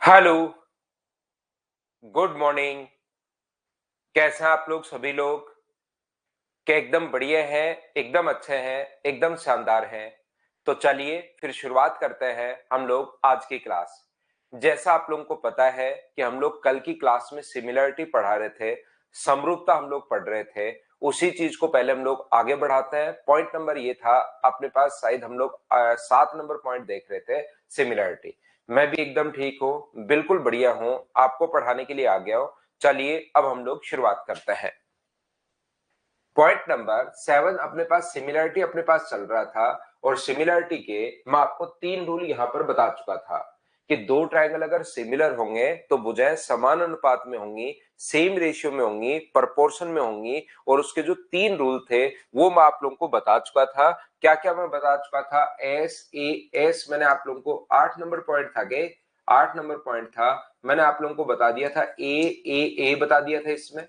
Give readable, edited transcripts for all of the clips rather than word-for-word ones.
Hello, good morning. कैसे हैं आप लोग सभी लोग? क्या एकदम बढ़िया हैं, एकदम अच्छे हैं, एकदम शानदार हैं? तो चलिए फिर शुरुआत करते हैं हम लोग आज की क्लास। जैसा आप लोगों को पता है कि हम लोग कल की क्लास में सिमिलरिटी पढ़ा रहे थे, समरूपता हम लोग पढ़ रहे थे। उसी चीज को पहले हम लोग आगे बढ़ाते हैं। पॉइंट नंबर ये था, अपने पास शायद हम लोग 7 नंबर पॉइंट देख रहे थे, सिमिलरिटी। मैं भी एकदम ठीक हूँ, बिल्कुल बढ़िया हूँ, आपको पढ़ाने के लिए आ गया हूँ। चलिए अब हम लोग शुरुआत करते हैं। पॉइंट नंबर 7 अपने पास सिमिलरिटी अपने पास चल रहा था, और सिमिलरिटी के मैं आपको 3 रूल यहां पर बता चुका था कि दो ट्रायंगल अगर सिमिलर होंगे तो भुजाएं समान अनुपात में होंगी, सेम रेशियो में होंगी, प्रोपोर्शन में होंगी। और उसके जो 3 रूल थे वो मैं आप लोगों को बता चुका था। क्या क्या मैं बता चुका था? एस ए एस मैंने आप लोगों को 8 नंबर पॉइंट था के 8 नंबर पॉइंट था, मैंने आप लोगों को बता दिया था। ए बता दिया था इसमें।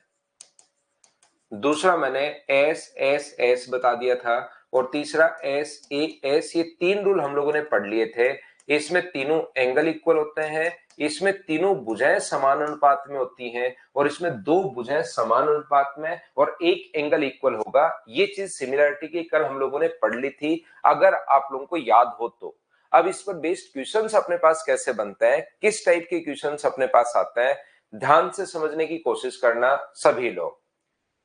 दूसरा मैंने एस एस एस बता दिया था, और तीसरा एस ए एस। ये 3 रूल हम लोगों ने पढ़ लिए थे। इसमें तीनों एंगल इक्वल होते हैं, इसमें तीनों भुजाएं समान अनुपात में होती हैं, और इसमें दो भुजाएं समान अनुपात में और एक एंगल इक्वल होगा। ये चीज सिमिलरिटी की कल हम लोगों ने पढ़ ली थी, अगर आप लोगों को याद हो तो। अब इस पर बेस्ड क्वेश्चंस अपने पास कैसे बनते हैं, किस टाइप के क्वेश्चंस अपने पास आते हैं, ध्यान से समझने की कोशिश करना सभी लोग।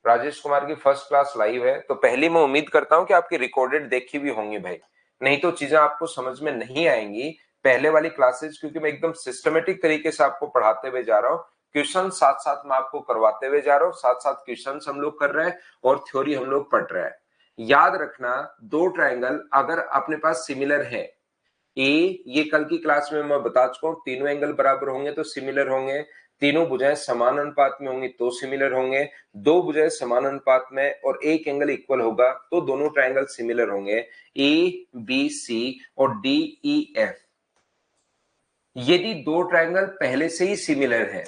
राजेश कुमार की फर्स्ट क्लास लाइव है, तो पहली मैं उम्मीद करता हूं कि आपकी रिकॉर्डेड देखी भी होंगी भाई, नहीं तो चीजें आपको समझ में नहीं आएंगी। पहले वाली क्लासेस क्योंकि मैं एकदम सिस्टमेटिक तरीके से आपको पढ़ाते हुए जा रहा हूँ, क्वेश्चन साथ साथ मैं आपको करवाते हुए जा रहा हूँ, साथ साथ क्वेश्चन हम लोग कर रहे हैं और थ्योरी हम लोग पढ़ रहे हैं। याद रखना, दो ट्राइंगल अगर अपने पास सिमिलर है, ए, ये कल की क्लास में मैं बता चुका हूं, तीनों एंगल बराबर होंगे तो सिमिलर होंगे, तीनों भुजाएं समान अनुपात में होंगी तो सिमिलर होंगे, दो भुजाएं समान अनुपात में और एक एंगल इक्वल होगा तो दोनों ट्रायंगल सिमिलर होंगे। ए बी सी और डी ई एफ, यदि दो ट्रायंगल पहले से ही सिमिलर है,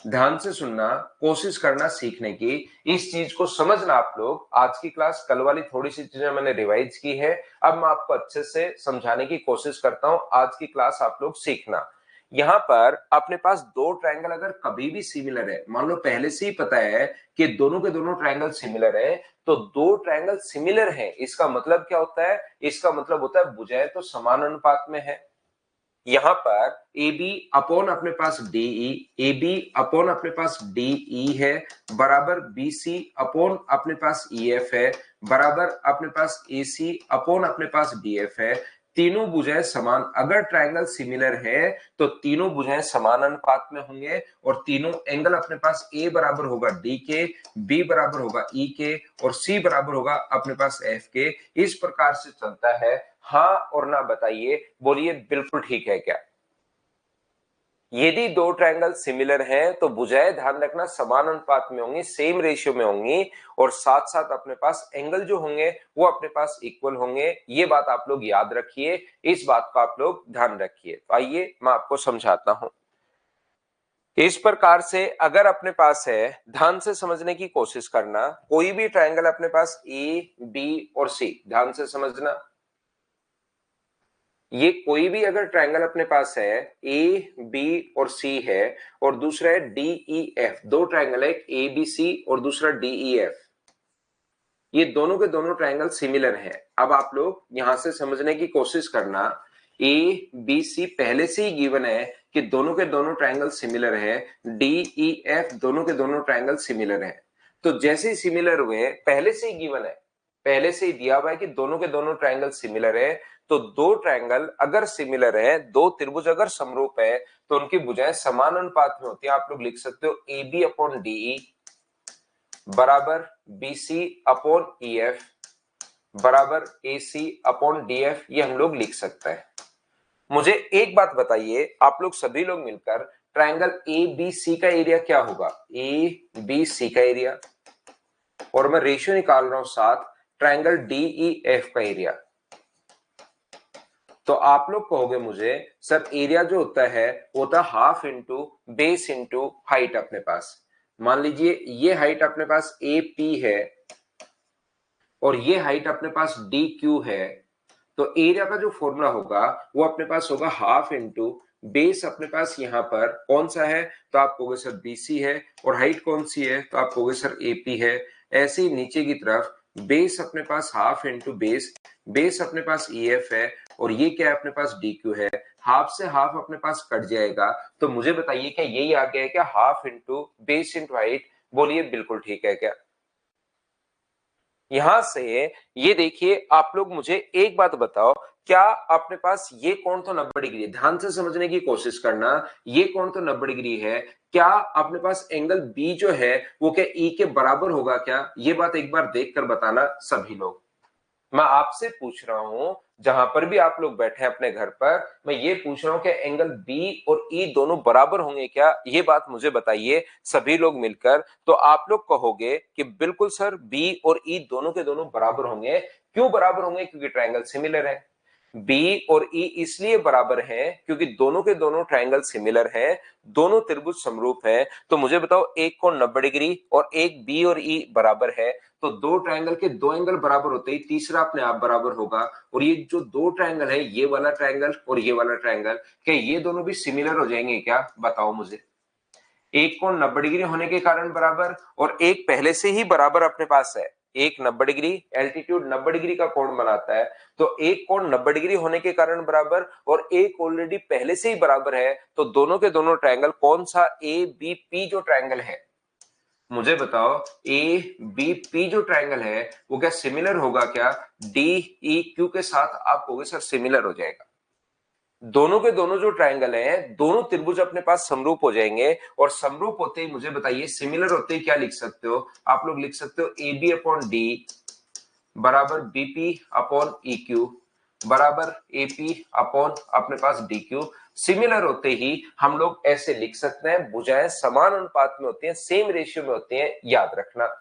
ध्यान से सुनना, कोशिश करना सीखने की, इस चीज को समझना। आप लोग आज की क्लास, कल वाली थोड़ी सी चीजें मैंने रिवाइज की है, अब मैं आपको अच्छे से समझाने की कोशिश करता हूं। आज की क्लास आप लोग सीखना। यहां पर अपने पास दो ट्रायंगल अगर कभी भी सिमिलर है, मान लो पहले से ही पता है कि दोनों के दोनों ट्रायंगल सिमिलर है, तो दो ट्रायंगल सिमिलर है इसका मतलब क्या होता है? इसका मतलब होता है भुजाएं तो समान अनुपात में है। यहां पर ए बी अपॉन अपने पास डीई, ए बी अपॉन अपने पास डीई है, बराबर बी सी अपॉन अपने पास ई एफ है, बराबर अपने पास ए सी अपॉन अपने पास डी एफ है। तीनों भुजाएं समान, अगर ट्रायंगल सिमिलर है तो तीनों भुजाएं समान अनुपात में होंगे, और तीनों एंगल अपने पास ए बराबर होगा डी के, बी बराबर होगा ई के, और सी बराबर होगा अपने पास एफ के। इस प्रकार से चलता है। हाँ और ना बताइए, बोलिए बिल्कुल ठीक है क्या? यदि दो ट्रायंगल सिमिलर हैं तो भुजाएं, ध्यान रखना, समान अनुपात में होंगी, सेम रेशियो में होंगी, और साथ साथ अपने पास एंगल जो होंगे वो अपने पास इक्वल होंगे। ये बात आप लोग याद रखिए, इस बात का आप लोग ध्यान रखिए। तो आइए मैं आपको समझाता हूं। इस प्रकार से अगर अपने पास है, ध्यान से समझने की कोशिश करना, कोई भी ट्रायंगल अपने पास ए बी और सी, ध्यान से समझना, ये कोई भी अगर ट्रायंगल अपने पास है, ए बी और सी है, और दूसरा है डी ई एफ, दो ट्रायंगल है, एक ए बी सी और दूसरा डी ई एफ, ये दोनों के दोनों ट्रायंगल सिमिलर है। अब आप लोग यहां से समझने की कोशिश करना, ए बी सी पहले से ही गिवन है कि दोनों के दोनों ट्रायंगल सिमिलर है, डी ई एफ दोनों के दोनों ट्रायंगल सिमिलर है। तो जैसे ही सिमिलर हुए, पहले से ही गिवन है, पहले से ही दिया हुआ है कि दोनों के दोनों ट्रायंगल सिमिलर है, तो दो ट्रायंगल अगर सिमिलर है, दो त्रिभुज अगर समरूप है, तो उनकी भुजाएं समान अनुपात में होती है। आप लोग लिख सकते हो ए बी अपॉन डीई बराबर B C upon E F बराबर A C upon D F, ये हम लोग लिख सकते हैं। मुझे एक बात बताइए, आप लोग सभी लोग मिलकर, ट्रायंगल ए बी सी का एरिया क्या होगा? ए बी सी का एरिया, और मैं रेशियो निकाल रहा हूं साथ, ट्रायंगल डी ई एफ का एरिया। तो आप लोग कहोगे मुझे, सर एरिया जो होता है वो होता है half into base into height. अपने पास मान लीजिए ये हाइट अपने पास ए पी है, और ये हाइट अपने पास डी क्यू है, तो एरिया का जो फॉर्मूला होगा वो अपने पास होगा हाफ इंटू बेस अपने पास यहाँ पर कौन सा है, तो आप कहोगे सर बीसी है, और हाइट कौन सी है, तो आप कहोगे सर एपी है। ऐसे ही नीचे की तरफ बेस अपने पास हाफ इंटू बेस, बेस अपने पास ईएफ है, और ये क्या है अपने पास डी क्यू है। हाफ से हाफ अपने पास कट जाएगा, तो मुझे बताइए क्या यही आ गया है क्या, half into base into height. बोलिए बिल्कुल ठीक है क्या। यहां से ये देखिए आप लोग, मुझे एक बात बताओ, क्या अपने पास ये कोण तो 90 डिग्री है, ध्यान से समझने की कोशिश करना। ये कोण तो 90 डिग्री है, क्या अपने पास एंगल बी जो है वो क्या ई के बराबर होगा क्या, ये बात एक बार देख कर बताना सभी लोग। मैं आपसे पूछ रहा हूं, जहां पर भी आप लोग बैठे हैं अपने घर पर, मैं ये पूछ रहा हूं कि एंगल बी और ई दोनों बराबर होंगे क्या, ये बात मुझे बताइए सभी लोग मिलकर। तो आप लोग कहोगे कि बिल्कुल सर बी और ई दोनों के दोनों बराबर होंगे। क्यों बराबर होंगे, क्योंकि ट्रायंगल सिमिलर है। बी और ई इसलिए बराबर हैं क्योंकि दोनों के दोनों ट्रायंगल सिमिलर हैं, दोनों त्रिभुज समरूप हैं। तो मुझे बताओ, एक कोण 90 डिग्री और एक बी और ई बराबर है, तो दो ट्रायंगल के दो एंगल बराबर होते ही तीसरा अपने आप बराबर होगा। और ये जो दो ट्रायंगल है, ये वाला ट्रायंगल और ये वाला ट्रायंगल, क्या ये दोनों भी सिमिलर हो जाएंगे क्या, बताओ मुझे। एक कोण 90 डिग्री होने के कारण बराबर, और एक पहले से ही बराबर अपने पास है। एक 90 डिग्री, एल्टीट्यूड 90 डिग्री का कोण बनाता है, तो एक कोण 90 डिग्री होने के कारण बराबर, और एक ऑलरेडी पहले से ही बराबर है, तो दोनों के दोनों ट्रायंगल कौन सा, ए बी पी जो ट्रायंगल है, मुझे बताओ ए बी पी जो ट्रायंगल है वो क्या सिमिलर होगा क्या, डी ई क्यू के साथ, आप कहोगे सर सिमिलर हो जाएगा। दोनों के दोनों जो ट्रायंगल हैं, दोनों त्रिभुज अपने पास समरूप हो जाएंगे, और समरूप होते ही मुझे बताइए, सिमिलर होते ही क्या लिख सकते हो, आप लोग लिख सकते हो ए बी अपॉन डी बराबर बीपी अपॉन ई क्यू बराबर एपी अपॉन अपने पास डी क्यू। सिमिलर होते ही हम लोग ऐसे लिख सकते हैं, भुजाएं समान अनुपात में होती हैं, सेम रेशियो में होती हैं, याद रखना।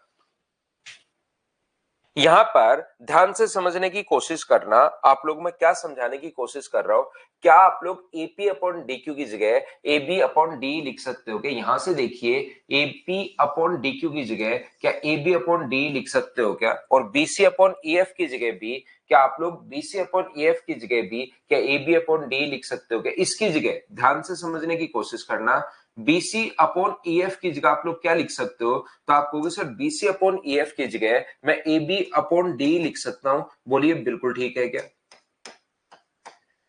यहां पर ध्यान से समझने की कोशिश करना, आप लोग मैं क्या समझाने की कोशिश कर रहा हूं, क्या आप लोग एपी अपॉन डी क्यू की जगह ए बी अपॉन डी लिख सकते हो क्या, यहां से देखिए एपी अपॉन डी क्यू की जगह क्या ए बी अपॉन डी लिख सकते हो क्या, और बीसी अपॉन ई एफ की जगह भी क्या आप लोग बीसी अपॉन ई एफ की जगह भी क्या ए बी अपॉन डी लिख सकते हो क्या, इसकी जगह ध्यान से समझने की कोशिश करना। बीसी अपॉन ई एफ की जगह आप लोग क्या लिख सकते हो, तो आप कहोगे sir BC upon E F की जगह मैं ए बी अपॉन डी लिख सकता हूं। बोलिए बिल्कुल ठीक है क्या।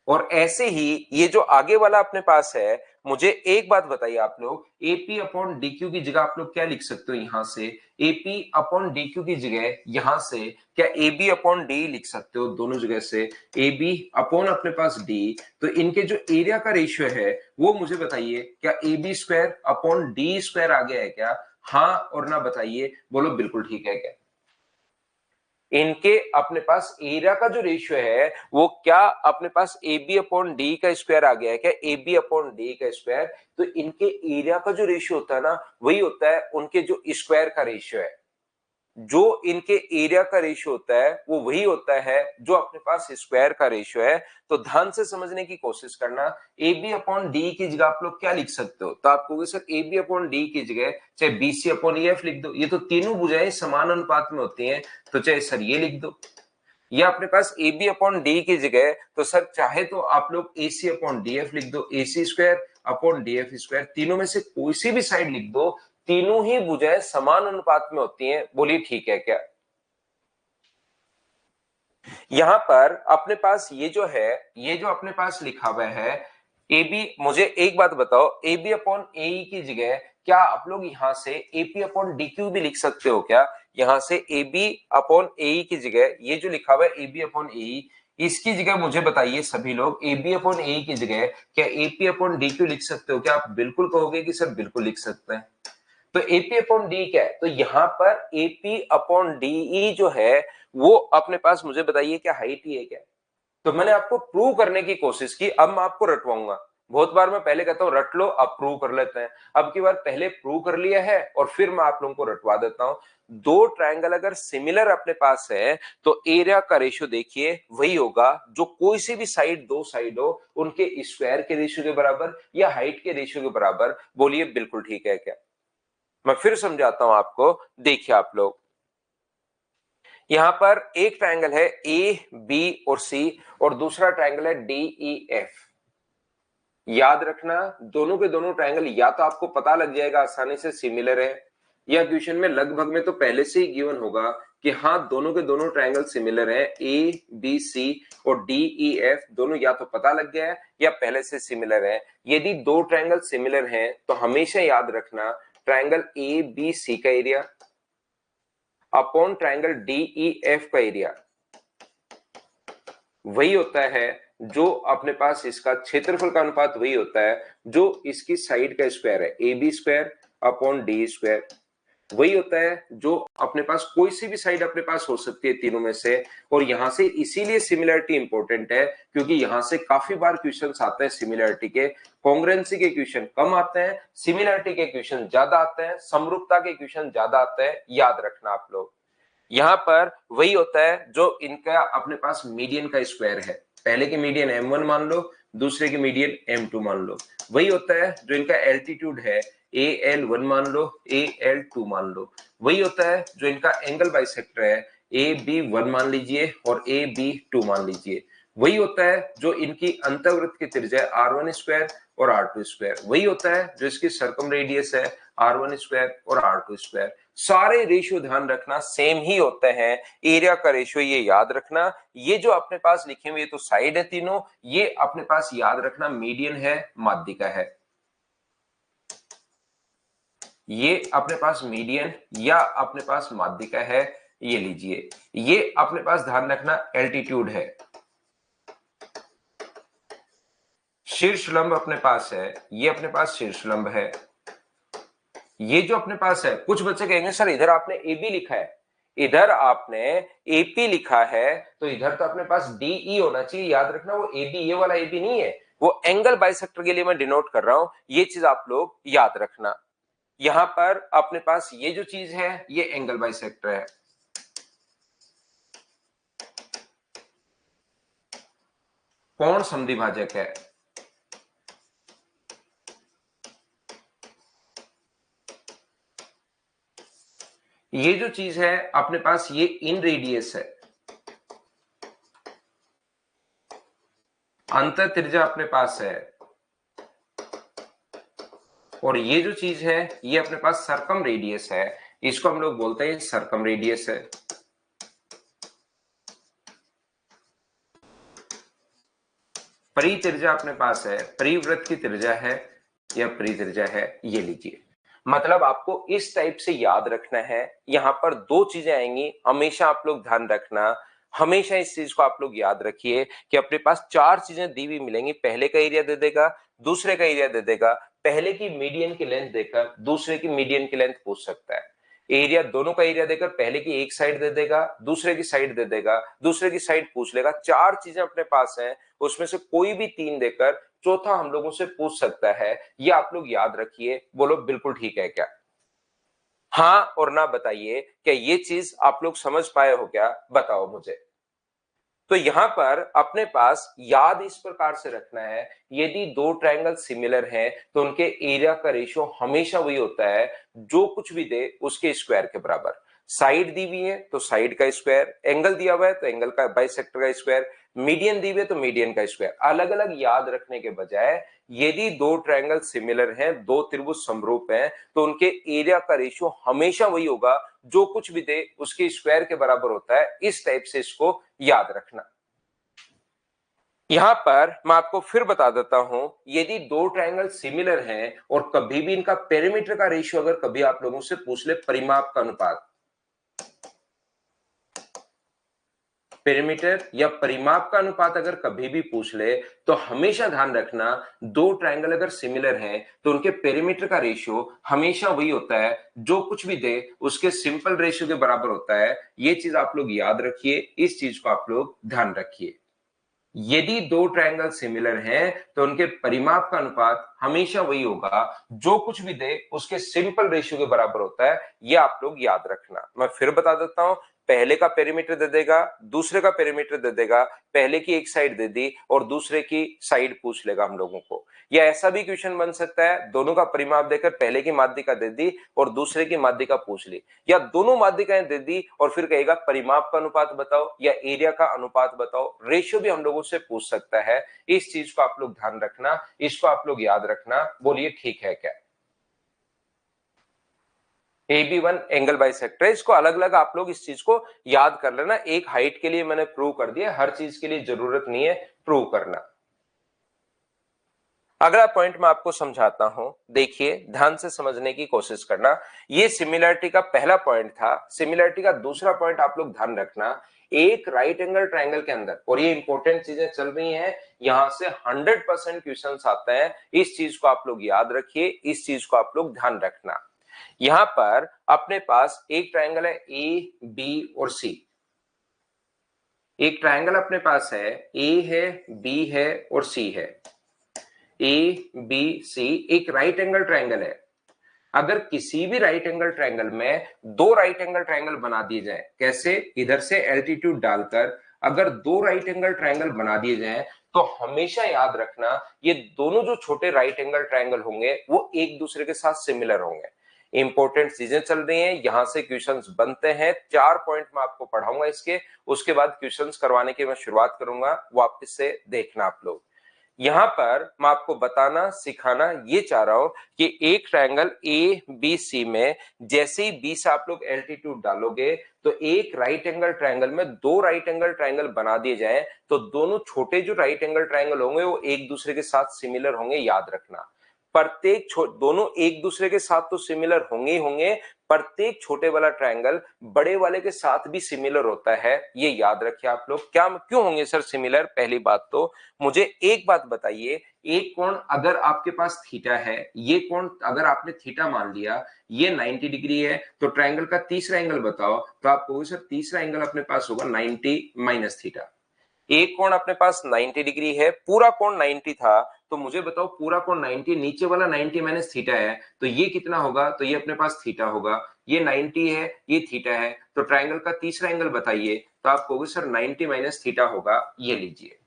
और ऐसे ही ये जो आगे वाला अपने पास है, मुझे एक बात बताइए आप लोग, एपी अपॉन डी क्यू की जगह आप लोग क्या लिख सकते हो, यहां से एपी अपॉन डी क्यू की जगह यहां से क्या ए बी अपॉन डी लिख सकते हो, दोनों जगह से ए बी अपॉन अपने पास डी। तो इनके जो एरिया का रेशियो है वो मुझे बताइए, क्या A B square upon D square आ गया है क्या, हाँ और ना बताइए, बोलो बिल्कुल ठीक है क्या। इनके अपने पास एरिया का जो रेशियो है वो क्या अपने पास ए बी अपॉन डी का स्क्वायर आ गया है क्या, ए बी अपॉन डी का स्क्वायर। तो इनके एरिया का जो रेशियो होता है ना, वही होता है उनके जो स्क्वायर का रेशियो है। जो इनके एरिया का रेशियो होता है वो वही होता है जो अपने पास स्क्वायर का रेशियो है। तो ध्यान से समझने की कोशिश करना, ए बी अपॉन डी की जगह आप लोग क्या लिख सकते हो, तो आप कहोगे sir A B upon D की जगह चाहे बीसी अपॉन ई एफ लिख दो, ये तो तीनों भुजाएं समान अनुपात में होती हैं, तो चाहे सर ये लिख दो, या अपने पास ए बी अपॉन डी की जगह तो सर चाहे तो आप लोग A C upon D F लिख दो, A C square upon D F square, तीनों में से कोई सी भी साइड लिख दो, तीनों ही भुजाएं समान अनुपात में होती हैं। बोलिए ठीक है क्या। यहां पर अपने पास ये जो है, ये जो अपने पास लिखा हुआ है ए बी, मुझे एक बात बताओ, ए बी अपॉन ए की जगह क्या आप लोग यहां से एपी अपॉन डी क्यू भी लिख सकते हो क्या, यहां से ए बी अपॉन ए की जगह ये जो लिखा हुआ है ए बी अपॉन ए, इसकी जगह मुझे बताइए सभी लोग, ए बी अपॉन ए की जगह क्या एपी अपॉन डी क्यू लिख सकते हो क्या, आप बिल्कुल कहोगे कि सर बिल्कुल लिख सकते हैं। तो एपी अपॉन डी क्या है, तो यहां पर एपी अपॉन डी जो है वो अपने पास मुझे बताइए क्या हाइट ही है क्या। तो मैंने आपको प्रूव करने की कोशिश की, अब मैं आपको रटवाऊंगा। बहुत बार मैं पहले कहता हूं रट लो, अब प्रूव कर लेते हैं। अब की बार पहले प्रूव कर लिया है और फिर मैं आप लोगों को रटवा देता हूं। दो ट्रायंगल अगर सिमिलर अपने पास है तो एरिया का रेशियो देखिए वही होगा जो कोई सी भी साइड, दो साइड हो उनके स्क्वायर के रेशियो के बराबर या हाइट के रेशियो के बराबर। बोलिए बिल्कुल ठीक है क्या। मैं फिर समझाता हूं आपको, देखिए आप लोग, यहां पर एक ट्रायंगल है ए बी और सी और दूसरा ट्रायंगल है डी ई एफ। याद रखना दोनों के दोनों ट्रायंगल या तो आपको पता लग जाएगा आसानी से सिमिलर है, या क्वेश्चन में लगभग में तो पहले से ही गिवन होगा कि हाँ दोनों के दोनों ट्रायंगल सिमिलर है, ए बी सी और डी ई एफ दोनों या तो पता लग गया है या पहले से सिमिलर है। यदि दो ट्रायंगल सिमिलर हैं तो हमेशा याद रखना ट्रायंगल ए बी सी का area upon triangle D E F का एरिया वही होता है जो अपने पास इसका क्षेत्रफल का अनुपात वही होता है जो इसकी साइड का स्क्वायर है, A B square upon D square वही होता है जो अपने पास कोई सी भी साइड अपने पास हो सकती है तीनों में से। और यहां से इसीलिए सिमिलरिटी इंपॉर्टेंट है क्योंकि यहां से काफी बार क्वेश्चंस आते हैं सिमिलरिटी के, कॉन्ग्रुएंसी के क्वेश्चन कम आते हैं, सिमिलरिटी के क्वेश्चन ज्यादा आते हैं, समरूपता के क्वेश्चन ज्यादा आते हैं, याद रखना आप लोग। यहां पर वही होता है जो इनका अपने पास मीडियन का स्क्वायर है, पहले के मीडियन m1 मान लो, दूसरे के मीडियन m2 मान लो, वही होता है जो इनका एल्टीट्यूड है AL1 मान लो, AL2 मान लो, वही होता है जो इनका एंगल बाइसेक्टर है AB1 मान लीजिए और AB2 मान लीजिए, वही होता है जो इनकी अंतर्वृत्त की त्रिज्या R1 स्क्वायर और R2 स्क्वायर, वही होता है जो इसकी सर्कम रेडियस है R1 स्क्वायर और R2 स्क्वायर। सारे रेशियो ध्यान रखना सेम ही होते हैं, एरिया का रेशियो ये याद रखना। ये जो अपने पास लिखे हुए तो साइड है तीनों, ये अपने पास याद रखना मीडियन है, माध्यिका है, ये अपने पास मीडियन या अपने पास माध्यिका है, ये लीजिए, ये अपने पास ध्यान रखना एल्टीट्यूड है, शीर्ष लंब अपने पास है, ये अपने पास शीर्ष लंब है, ये जो अपने पास है। कुछ बच्चे कहेंगे सर इधर आपने ए बी लिखा है, इधर आपने एपी लिखा है तो इधर तो अपने पास डीई होना चाहिए, याद रखना वो ए बी ये वाला ए बी नहीं है, वो एंगल बाइसेक्टर के लिए मैं डिनोट कर रहा हूं, ये चीज आप लोग याद रखना। यहां पर अपने पास ये जो चीज है ये एंगल बाइसेक्टर है, कोण समद्विभाजक है, ये जो चीज है अपने पास ये इन रेडियस है, अंतर त्रिज्या अपने पास है, और ये जो चीज है ये अपने पास सर्कम रेडियस है, इसको हम लोग बोलते हैं सर्कम रेडियस है। परित्रिज्या अपने पास है, परिवृत्त की त्रिज्या है या परित्रिज्या है, ये लीजिए। मतलब आपको इस टाइप से याद रखना है। यहां पर दो चीजें आएंगी, हमेशा आप लोग ध्यान रखना, हमेशा इस चीज को आप लोग याद रखिए कि अपने पास चार चीजें दी हुई मिलेंगी, पहले का एरिया दे देगा, दूसरे का एरिया दे देगा, पहले की मीडियन की लेंथ देकर दूसरे की मीडियन की लेंथ पूछ सकता है, एरिया दोनों का एरिया देकर पहले की एक साइड दे देगा, दूसरे की साइड दे देगा, दूसरे की साइड पूछ लेगा। चार चीजें अपने पास हैं, उसमें से कोई भी तीन देकर चौथा हम लोगों से पूछ सकता है, ये आप लोग याद रखिए। बोलो बिल्कुल ठीक है क्या? हाँ और ना बताइए, क्या ये चीज आप लोग समझ पाए हो क्या? बताओ मुझे। तो यहां पर अपने पास याद इस प्रकार से रखना है, यदि दो ट्रायंगल सिमिलर हैं तो उनके एरिया का रेशियो हमेशा वही होता है जो कुछ भी दे उसके स्क्वायर के बराबर। साइड दी हुई है तो साइड का स्क्वायर, एंगल दिया हुआ है तो एंगल का बाइसेक्टर का स्क्वायर, मीडियन दी हुई है तो मीडियन का स्क्वायर। अलग अलग याद रखने के बजाय यदि दो ट्रायंगल सिमिलर हैं, दो त्रिभुज समरूप हैं, तो उनके एरिया का रेशियो हमेशा वही होगा जो कुछ भी दे उसके स्क्वायर के बराबर होता है। इस टाइप से इसको याद रखना। यहां पर मैं आपको फिर बता देता हूं, यदि दो ट्रायंगल सिमिलर हैं और कभी भी इनका पेरीमीटर का रेशियो अगर कभी आप लोगों से पूछ ले, परिमाप का अनुपात, पेरीमीटर या परिमाप का अनुपात अगर कभी भी पूछ ले तो हमेशा ध्यान रखना दो ट्रायंगल अगर सिमिलर हैं तो उनके पेरीमीटर का रेशियो हमेशा वही होता है जो कुछ भी दे उसके सिंपल रेशियो के बराबर होता है। ये चीज आप लोग याद रखिए, इस चीज को आप लोग ध्यान रखिए। यदि दो ट्रायंगल सिमिलर हैं तो उनके परिमाप का अनुपात हमेशा वही होगा जो कुछ भी दे उसके सिंपल रेशियो के बराबर होता है। ये आप लोग याद रखना। मैं फिर बता देता हूं, पहले का पेरीमीटर दे देगा, दूसरे का पेरीमीटर दे देगा, पहले की एक साइड दे दी और दूसरे की साइड पूछ लेगा हम लोगों को। या ऐसा भी क्वेश्चन बन सकता है, दोनों का परिमाप देकर पहले की माध्यिका दे दी और दूसरे की माध्यिका पूछ ली, या दोनों माध्यिकाएं दे दी और फिर कहेगा परिमाप का अनुपात बताओ या एरिया का अनुपात बताओ। रेशियो भी हम लोगों से पूछ सकता है। इस चीज को आप लोग ध्यान रखना, इसको आप लोग याद रखना। बोलिए ठीक है क्या? AB1 एंगल बाइसेक्टर है, इसको अलग अलग आप लोग इस चीज को याद कर लेना। एक हाइट के लिए मैंने प्रूव कर दिया, हर चीज के लिए जरूरत नहीं है प्रूव करना। अगला पॉइंट मैं आपको समझाता हूं, देखिए ध्यान से समझने की कोशिश करना। ये सिमिलरिटी का पहला पॉइंट था। सिमिलरिटी का दूसरा पॉइंट आप लोग ध्यान रखना, एक राइट एंगल ट्रायंगल के अंदर, और ये इंपॉर्टेंट चीजें चल रही हैं, यहां से 100% क्वेश्चंस आते हैं। इस चीज को आप लोग याद रखिए, इस चीज को आप लोग ध्यान रखना। यहां पर अपने पास एक ट्रायंगल है ए, बी और सी। एक ट्रायंगल अपने पास है, ए है, बी है और सी है। ए बी सी एक राइट एंगल ट्रायंगल है। अगर किसी भी राइट एंगल ट्रायंगल में दो राइट एंगल ट्रायंगल बना दिए जाए, कैसे? इधर से एल्टीट्यूड डालकर अगर दो राइट एंगल ट्रायंगल बना दिए जाए तो हमेशा याद रखना ये दोनों जो छोटे राइट एंगल ट्रायंगल होंगे वो एक दूसरे के साथ सिमिलर होंगे। इंपॉर्टेंट चीजें चल रही हैं, यहां से क्वेश्चंस बनते हैं। 4 पॉइंट मैं आपको पढ़ाऊंगा इसके, उसके बाद क्वेश्चंस करवाने की मैं शुरुआत करूंगा, वापस से देखना आप लोग। यहां पर मैं आपको बताना सिखाना ये चाह रहा हूं कि एक ट्रायंगल ए बी सी में जैसे ही बी से आप लोग एल्टीट्यूड डालोगे तो एक राइट एंगल ट्रायंगल में दो राइट एंगल ट्रायंगल बना दिए जाए तो दोनों छोटे जो राइट एंगल ट्रायंगल होंगे वो एक दूसरे के साथ सिमिलर होंगे, याद रखना। प्रत्येक दोनों एक दूसरे के साथ तो सिमिलर होंगे ही होंगे, प्रत्येक छोटे वाला ट्रायंगल बड़े वाले के साथ भी सिमिलर होता है, ये याद रखिए आप लोग। क्या क्यों होंगे सर सिमिलर? पहली बात तो मुझे एक बात बताइए, एक कोण अगर आपके पास थीटा है, ये कोण अगर आपने थीटा मान लिया, ये 90 डिग्री है, तो ट्रायंगल का तीसरा एंगल बताओ, तो आप कहोगे सर तीसरा एंगल अपने पास होगा 90 माइनस थीटा। एक कोण अपने पास 90 डिग्री है, पूरा कोण 90 था, तो मुझे बताओ पूरा कोण 90, नीचे वाला 90 माइनस थीटा है, तो ये कितना होगा? तो ये अपने पास थीटा होगा। ये 90 है, ये थीटा है, तो ट्रायंगल का तीसरा एंगल बताइए, तो आप कहोगे सर 90 माइनस थीटा होगा। ये लीजिए,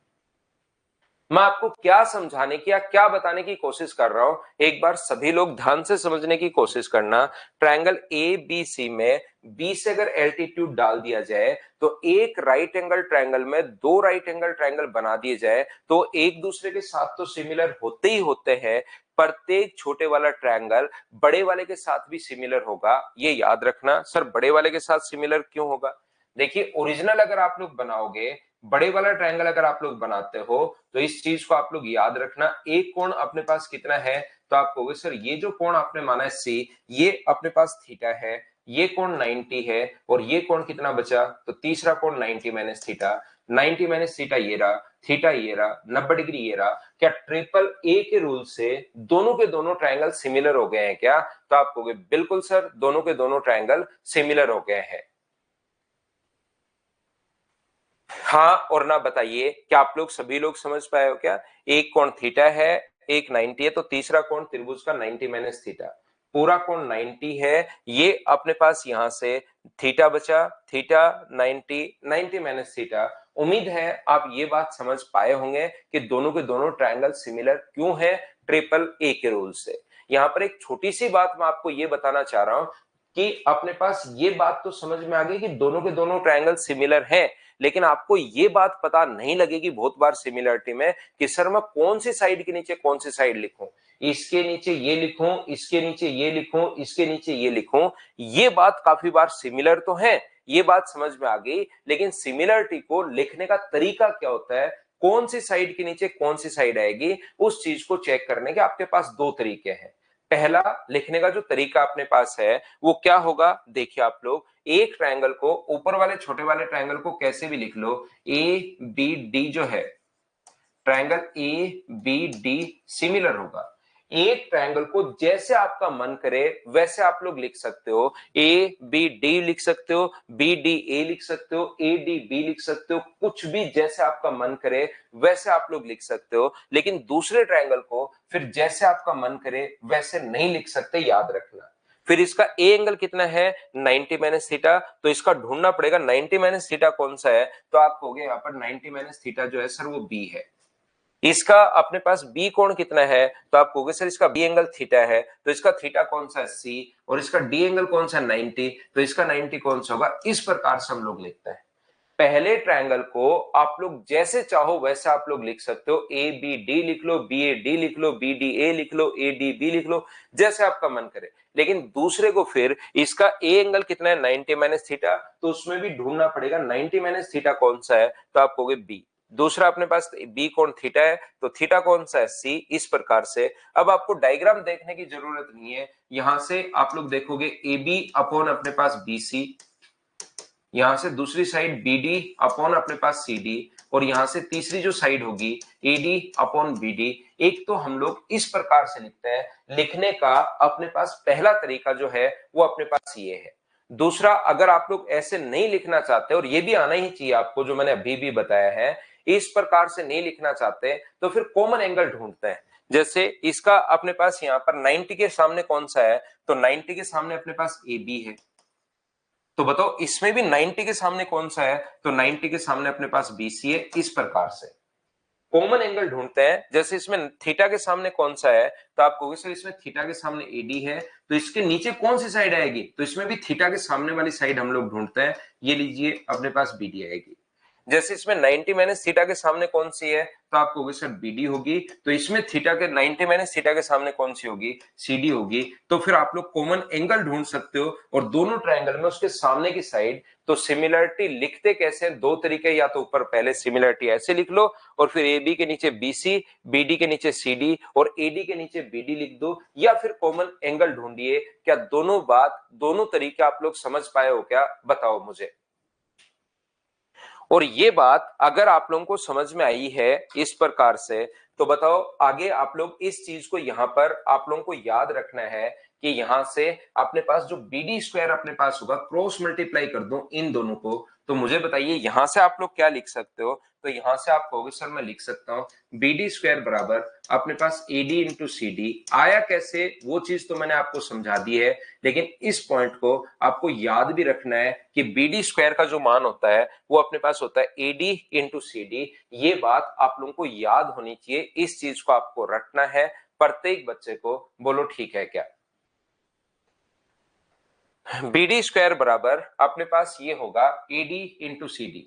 मैं आपको क्या समझाने की या क्या बताने की कोशिश कर रहा हूं, एक बार सभी लोग ध्यान से समझने की कोशिश करना। ट्रायंगल ए बी सी में बी से अगर एल्टीट्यूड डाल दिया जाए तो एक राइट एंगल ट्रायंगल में दो राइट एंगल ट्रायंगल बना दिए जाए तो एक दूसरे के साथ तो सिमिलर होते ही होते हैं, प्रत्येक छोटे वाला ट्रायंगल बड़े वाले के साथ भी सिमिलर होगा, ये याद रखना। सर बड़े वाले के साथ सिमिलर क्यों होगा? देखिए ओरिजिनल अगर आप लोग बनाओगे, बड़े वाला ट्रायंगल अगर आप लोग बनाते हो तो इस चीज को आप लोग याद रखना, एक कोण अपने पास कितना है, तो आप कहोगे सर ये जो कोण आपने माना है सी, ये अपने पास थीटा है, ये कोण 90 है और ये कोण कितना बचा? तो तीसरा कोण 90 माइनस थीटा। 90 माइनस थीटा ये रहा, थीटा ये रहा, 90 डिग्री ये रहा। क्या ट्रिपल ए के रूल से दोनों के दोनों ट्रायंगल सिमिलर हो गए हैं क्या? तो आप कहोगे बिल्कुल सर दोनों के दोनों ट्रायंगल सिमिलर हो गए हैं। हाँ और ना बताइए, क्या आप लोग सभी लोग समझ पाए हो क्या? एक कोण थीटा है, एक 90 है, तो तीसरा कोण त्रिभुज का 90 माइनस थीटा, पूरा कोण 90 है, ये अपने पास यहां से थीटा बचा, थीटा 90, 90 माइनस थीटा। उम्मीद है आप ये बात समझ पाए होंगे कि दोनों के दोनों ट्रायंगल सिमिलर क्यों है, ट्रिपल ए के रूल से। यहां पर एक छोटी सी बात मैं आपको ये बताना चाह रहा हूं कि अपने पास ये बात तो समझ में आ गई कि दोनों के दोनों ट्रायंगल सिमिलर हैं, लेकिन आपको ये बात पता नहीं लगेगी बहुत बार सिमिलरिटी में कि सर मैं कौन सी साइड के नीचे कौन सी साइड लिखूं, इसके नीचे ये लिखूं, इसके नीचे ये लिखूं, इसके नीचे ये लिखूं। ये बात काफी बार सिमिलर तो है, ये बात समझ में आ गई, लेकिन सिमिलरिटी को लिखने का तरीका क्या होता है, कौन सी साइड के नीचे कौन सी साइड आएगी, उस चीज को चेक करने के आपके पास दो तरीके हैं। पहला लिखने का जो तरीका अपने पास है वो क्या होगा, देखिए आप लोग, एक ट्रायंगल को, ऊपर वाले छोटे वाले ट्रायंगल को कैसे भी लिख लो, ए बी डी जो है, triangle A B D similar होगा। एक ट्रायंगल को जैसे आपका मन करे वैसे आप लोग लिख सकते हो, ए बी डी लिख सकते हो, बी डी ए लिख सकते हो, ए डी बी लिख सकते हो, कुछ भी जैसे आपका मन करे वैसे आप लोग लिख सकते हो, लेकिन दूसरे ट्रायंगल को फिर जैसे आपका मन करे वैसे नहीं लिख सकते, याद रखना। फिर इसका ए एंगल कितना है 90 माइनस थीटा, तो इसका ढूंढना पड़ेगा 90 माइनस थीटा कौन सा है, तो आप कहोगे यहाँ पर 90 माइनस थीटा जो है सर वो बी है। इसका अपने पास बी कोण कितना है, तो आप कहोगे सर इसका बी एंगल थीटा है, तो इसका थीटा कौन सा है सी, और इसका डी एंगल कौन सा है 90, तो इसका 90 कौन सा होगा। इस प्रकार से हम लोग लिखते हैं। पहले ट्रायंगल को आप लोग जैसे चाहो वैसे आप लोग लिख सकते हो, ए बी डी लिख लो, बी ए डी लिख लो, बी डी ए लिख लो, ए डी बी लिख लो, जैसे आपका मन करे। लेकिन दूसरे को फिर इसका ए एंगल कितना है 90 माइनस थीटा, तो उसमें भी ढूंढना पड़ेगा 90 माइनस थीटा कौन सा है, तो आप कहोगे बी। दूसरा अपने पास बी कोण थीटा है, तो थीटा कौन सा है सी। इस प्रकार से अब आपको डायग्राम देखने की जरूरत नहीं है, यहां से आप लोग देखोगे ए बी अपॉन अपने पास बी सी, यहां से दूसरी साइड BD अपॉन अपने पास CD, और यहां से तीसरी जो साइड होगी AD अपॉन BD। एक तो हम लोग इस प्रकार से लिखते हैं। लिखने का अपने पास पहला तरीका जो है वो अपने पास ये है। दूसरा, अगर आप लोग ऐसे नहीं लिखना चाहते, और ये भी आना ही चाहिए आपको जो मैंने अभी भी बताया है, इस प्रकार से नहीं लिखना चाहते तो फिर कॉमन एंगल ढूंढते हैं। जैसे इसका अपने पास यहाँ पर 90 के सामने कौन सा है, तो 90 के सामने अपने पास AB है। तो बताओ इसमें भी 90 के सामने कौन सा है, तो 90 के सामने अपने पास BC है। इस प्रकार से कॉमन एंगल ढूंढते हैं। जैसे इसमें थीटा के सामने कौन सा है, तो आप कहोगे सर इसमें थीटा के सामने AD है, तो इसके नीचे कौन सी साइड आएगी, तो इसमें भी थीटा के सामने वाली साइड हम लोग ढूंढते हैं। ये लीजिए अपने पास BD आएगी। जैसे इसमें 90 माइनस थीटा के सामने कौन सी है, तो आप कहोगे सर BD होगी, तो इसमें थीटा के 90 माइनस थीटा के सामने कौन सी होगी, CD होगी। तो फिर आप लोग कॉमन एंगल ढूंढ सकते हो, और दोनों ट्रायंगल में उसके सामने की साइड, तो सिमिलरिटी लिखते कैसे हैं, दो तरीके, या तो ऊपर पहले सिमिलरिटी ऐसे लिख लो, और फिर AB के नीचे BC, BD के नीचे CD, और AD के नीचे BD लिख दो, या फिर कॉमन एंगल ढूंढिए। क्या दोनों तरीके आप लोग समझ पाए हो क्या, बताओ मुझे। और ये बात अगर आप लोगों को समझ में आई है इस प्रकार से, तो बताओ आगे आप लोग इस चीज को यहां पर आप लोगों को याद रखना है कि यहां से अपने पास जो BD स्क्वायर अपने पास होगा, क्रॉस मल्टीप्लाई कर दो इन दोनों को, तो मुझे बताइए यहां से आप लोग क्या लिख सकते हो। तो यहां से आप कहोगे सर मैं लिख सकता हूं BD स्क्वायर बराबर अपने पास AD इंटू CD। आया कैसे वो चीज तो मैंने आपको समझा दी है, लेकिन इस पॉइंट को आपको याद भी रखना है कि BD स्क्वायर का जो मान होता है वो अपने पास होता है AD इंटू CD। ये बात आप लोगों को याद होनी चाहिए, इस चीज को आपको रटना है प्रत्येक बच्चे को। बोलो ठीक है क्या। BD स्क्वायर बराबर अपने पास ये होगा AD इंटू CD।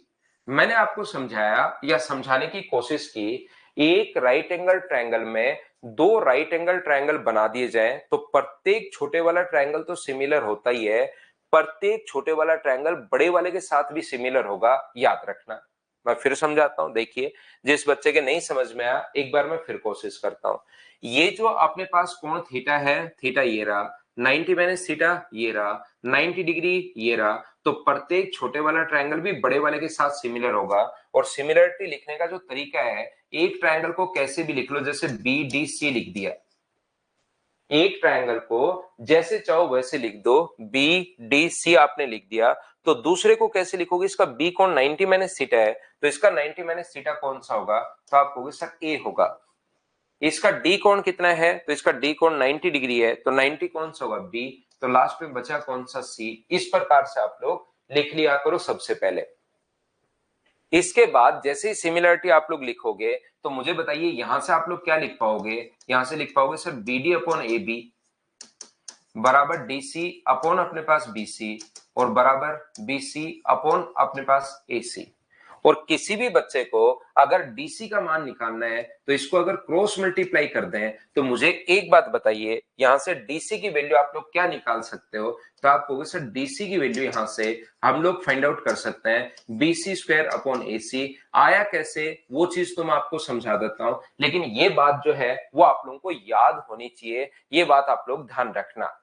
मैंने आपको समझाया या समझाने की कोशिश की, एक राइट एंगल ट्रायंगल में दो राइट एंगल ट्रायंगल बना दिए जाएं तो प्रत्येक छोटे वाला ट्रायंगल तो सिमिलर होता ही है, प्रत्येक छोटे वाला ट्रायंगल बड़े वाले के साथ भी सिमिलर होगा, याद रखना। मैं फिर समझाता हूं, देखिए जिस बच्चे के नहीं समझ में आया एक बार मैं फिर कोशिश करता हूं। ये जो अपने पास कोण थीटा है, थीटा ये रहा, 90 माइनस थीटा ये रहा, 90 डिग्री ये रहा, तो प्रत्येक छोटे वाला ट्रायंगल भी बड़े वाले के साथ सिमिलर होगा। और सिमिलरिटी लिखने का जो तरीका है, एक ट्रायंगल को कैसे भी लिख लो, जैसे BDC लिख दिया, एक ट्रायंगल को जैसे चाहो वैसे लिख दो, BDC आपने लिख दिया, तो दूसरे को कैसे लिखोगे, इसका B कोण 90 माइनस थीटा है, तो इसका 90 माइनस थीटा कौन सा होगा, तो आप कहोगे सर A होगा। इसका D कोण कितना है, तो इसका D कोण 90 डिग्री है, तो 90 कौन सा होगा B, तो लास्ट में बचा कौन सा C। इस प्रकार से आप लोग लिख लिया करो सबसे पहले। इसके बाद जैसे ही सिमिलरिटी आप लोग लिखोगे, तो मुझे बताइए यहां से आप लोग क्या लिख पाओगे, यहां से लिख पाओगे सर BD अपॉन AB बराबर DC अपॉन अपने पास BC, और बराबर BC अपॉन अपने पास AC। और किसी भी बच्चे को अगर DC का मान निकालना है तो इसको अगर क्रॉस मल्टीप्लाई कर दें, तो मुझे एक बात बताइए, यहां से DC की वैल्यू आप लोग क्या निकाल सकते हो, तो आप कहोगे सर DC की वैल्यू यहां से हम लोग फाइंड आउट कर सकते हैं BC स्क्वायर अपॉन AC। आया कैसे वो चीज तो मैं आपको समझा देता हूं, लेकिन ये बात जो है वो आप लोगों को याद होनी चाहिए, ये बात आप लोग ध्यान रखना।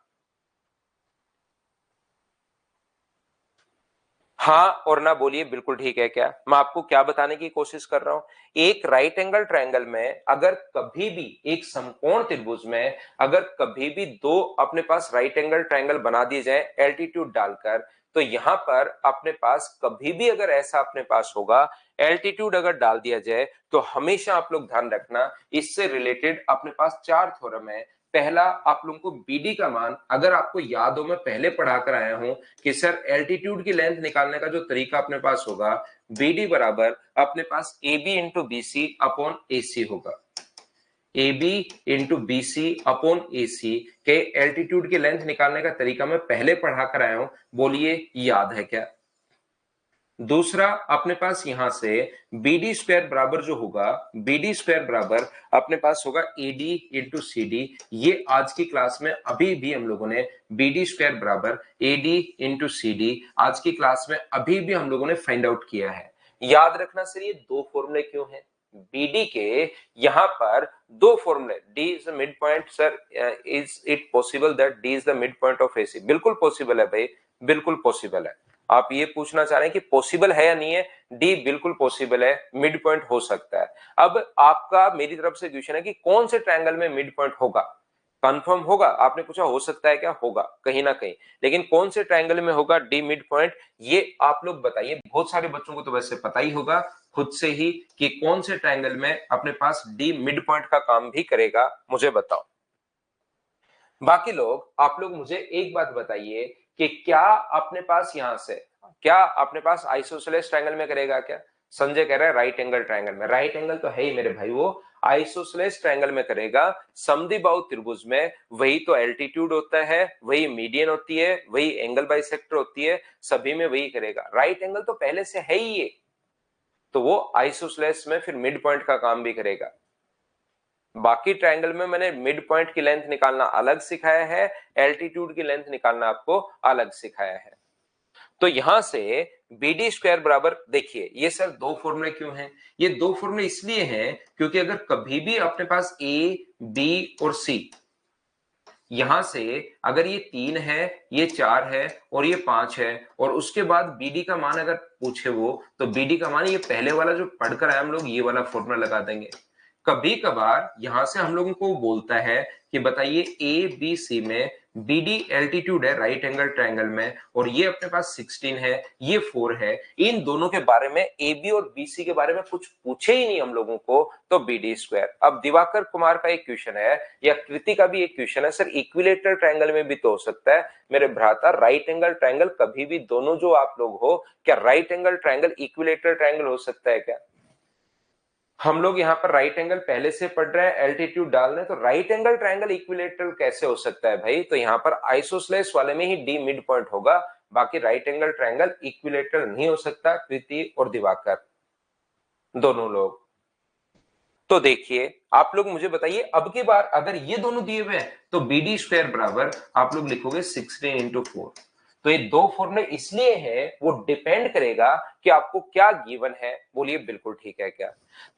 हाँ और ना बोलिए बिल्कुल ठीक है क्या, मैं आपको क्या बताने की कोशिश कर रहा हूं। एक राइट एंगल ट्रायंगल में अगर कभी भी एक समकोण त्रिभुज में अगर कभी भी दो अपने पास राइट एंगल ट्रायंगल बना दिए जाए एल्टीट्यूड डालकर, तो यहां पर अपने पास कभी भी अगर ऐसा अपने पास होगा, एल्टीट्यूड अगर डाल दिया जाए, तो हमेशा आप लोग ध्यान रखना इससे रिलेटेड अपने पास चार थ्योरम है। पहला आप लोगों को बीडी का मान, अगर आपको याद हो मैं पहले पढ़ा कर आया हूं कि सर एल्टीट्यूड की लेंथ निकालने का जो तरीका अपने पास होगा, बीडी बराबर अपने पास A B into B C upon A C होगा। A B into B C upon A C के एल्टीट्यूड की लेंथ निकालने का तरीका मैं पहले पढ़ा कर आया हूं, बोलिए याद है क्या? दूसरा अपने पास यहां से बी डी स्क्वायर बराबर जो होगा, बी डी स्क्वायर बराबर अपने पास होगा A D into C D. ये आज की क्लास में अभी भी हम लोगों ने बी डी स्क्वायर बराबर A D into C D आज की क्लास में अभी भी हम लोगों ने फाइंड आउट किया है। याद रखना सर ये दो फॉर्मूले क्यों हैं? बीडी के यहां पर दो फॉर्मूले, D is the mid point, sir is it possible that D is the mid point of AC? बिल्कुल पॉसिबल है भाई, बिल्कुल पॉसिबल है। आप ये पूछना चाह रहे हैं कि पॉसिबल है या नहीं है? डी बिल्कुल पॉसिबल है, मिड पॉइंट हो सकता है। अब आपका मेरी तरफ से क्वेश्चन है कि कौन से ट्रायंगल में मिड पॉइंट होगा? कंफर्म होगा? आपने पूछा हो सकता है क्या? होगा कहीं ना कहीं, लेकिन कौन से ट्रायंगल में होगा डी मिड पॉइंट, ये आप लोग बताइए। बहुत सारे बच्चों को तो वैसे पता ही होगा खुद से ही कि कौन से ट्रायंगल में अपने पास डी मिड पॉइंट का काम भी करेगा, मुझे बताओ। बाकी लोग, आप लोग मुझे एक बात बताइए कि क्या अपने पास यहां से, क्या अपने पास आइसोसेलेस ट्रायंगल में करेगा क्या? संजय कह रहा है राइट एंगल ट्रायंगल में। राइट एंगल तो है ही मेरे भाई, वो आइसोसेलेस ट्रायंगल में करेगा। समद्विबाहु त्रिभुज में वही तो एल्टीट्यूड होता है, वही मीडियन होती है, वही एंगल बाइसेक्टर होती है, सभी में वही करेगा। राइट एंगल तो पहले से है ही ये, तो वो आइसोसेलेस में फिर मिड पॉइंट का काम भी करेगा। बाकी ट्रायंगल में मैंने मिड पॉइंट की लेंथ निकालना अलग सिखाया है, एल्टीट्यूड की लेंथ निकालना आपको अलग सिखाया है। तो यहां से बी डी स्क्वायर बराबर, देखिए ये सर दो फॉर्मूले क्यों हैं? ये दो फॉर्मूले इसलिए हैं क्योंकि अगर कभी भी अपने पास ए बी और सी, यहां से अगर ये 3 है, ये 4 है और ये 5 है, और उसके बाद बीडी का मान अगर पूछे वो, तो बीडी का मान ये पहले वाला जो पढ़कर आए हम लोग, ये वाला फॉर्मूला लगा देंगे। कभी कभार यहां से हम लोगों को बोलता है कि बताइए ए बी सी में बी डी एल्टीट्यूड है राइट एंगल ट्रायंगल में, और ये अपने पास 16 है, ये 4 है, इन दोनों के बारे में ए बी और बी सी के बारे में कुछ पूछे ही नहीं हम लोगों को, तो बी डी स्क्वायर। अब दिवाकर कुमार का एक क्वेश्चन है, या कृति का भी एक क्वेश्चन है, सर इक्विलेटरल ट्रायंगल में भी तो हो सकता है। मेरे भ्राता, राइट एंगल ट्रायंगल कभी भी, दोनों जो आप लोग हो, क्या right angle triangle equilateral triangle हो सकता है क्या? हम लोग यहाँ पर राइट एंगल पहले से पढ़ रहे हैं, एल्टीट्यूड डाल रहे हैं, तो राइट एंगल ट्रायंगल इक्विलेटरल कैसे हो सकता है भाई? तो यहाँ पर आइसोसेलेस वाले में ही डी मिड पॉइंट होगा, बाकी राइट एंगल ट्रायंगल इक्विलेटरल नहीं हो सकता। कृति और दिवाकर दोनों लोग। तो देखिए आप लोग मुझे बताइए, अब की बार अगर ये दोनों दिए हुए हैं तो बी डी स्क्वायर बराबर आप लोग लिखोगे 16 इंटू 4। तो ये दो फॉर्मूले इसलिए है, वो डिपेंड करेगा कि आपको क्या गिवन है। बोलिए बिल्कुल ठीक है क्या?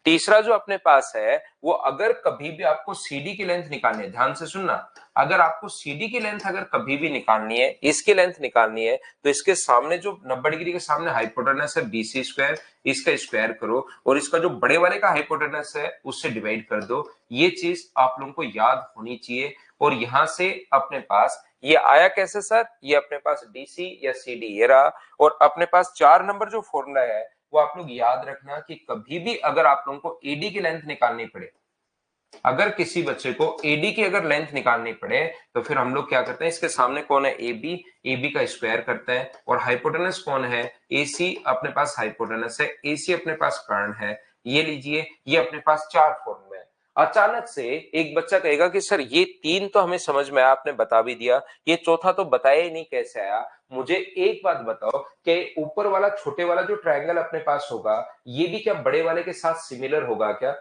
तीसरा जो अपने पास है वो, अगर कभी भी आपको सीडी की लेंथ निकालनी है, ध्यान से सुनना, अगर आपको सीडी की लेंथ अगर कभी भी निकालनी है, इसकी लेंथ निकालनी है, तो इसके सामने जो 90 डिग्री के सामने हाइपोटेनस है बीसी स्क्वायर, इसका स्क्वायर करो और इसका जो बड़े वाले का हाइपोटेनस है उससे डिवाइड कर दो। ये चीज आप लोगों को याद होनी चाहिए। और यहां से अपने पास ये आया कैसे सर? ये अपने पास डीसी या सीडी ये रहा, और अपने पास 4 नंबर जो फॉर्मूला है वो आप लोग याद रखना कि कभी भी अगर आप लोगों को एडी की लेंथ निकालनी पड़े, अगर किसी बच्चे को एडी की अगर लेंथ निकालनी पड़े, तो फिर हम लोग क्या करते हैं, इसके सामने कौन है? ए बी का स्क्वायर करते हैं, और हाइपोटेनस कौन है? एसी अपने पास हाइपोटेनस है, एसी अपने पास कर्ण है। ये लीजिए, ये अपने पास 4 फॉर्मूले हैं। अचानक से एक बच्चा कहेगा कि सर ये 3 तो हमें समझ में आया, आपने बता भी दिया, ये चौथा तो बताया ही नहीं, कैसे आया? मुझे एक बात बताओ कि ऊपर वाला छोटे वाला जो ट्रायंगल अपने पास होगा, ये भी क्या बड़े वाले के साथ सिमिलर होगा क्या?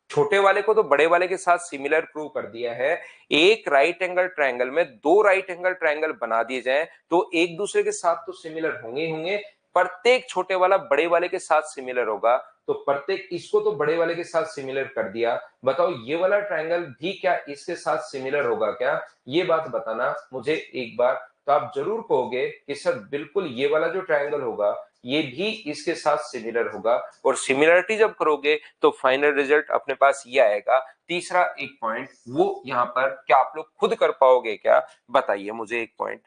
छोटे वाले को तो बड़े वाले के साथ सिमिलर प्रूव कर दिया है। एक राइट एंगल ट्रायंगल में दो राइट एंगल ट्रायंगल बना दिए जाएं तो एक दूसरे के साथ तो सिमिलर होंगे ही होंगे। प्रत्येक छोटे वाला बड़े वाले के साथ सिमिलर होगा, तो प्रत्येक, इसको तो बड़े वाले के साथ सिमिलर कर दिया, बताओ ये वाला ट्रायंगल भी क्या इसके साथ सिमिलर होगा क्या? ये बात बताना मुझे एक बार। तो आप जरूर कहोगे कि सर बिल्कुल ये वाला जो ट्रायंगल होगा ये भी इसके साथ सिमिलर होगा, और सिमिलरिटी जब करोगे तो फाइनल रिजल्ट अपने पास ये आएगा। तीसरा एक पॉइंट, वो यहां पर क्या आप लोग खुद कर पाओगे क्या? बताइए मुझे एक पॉइंट।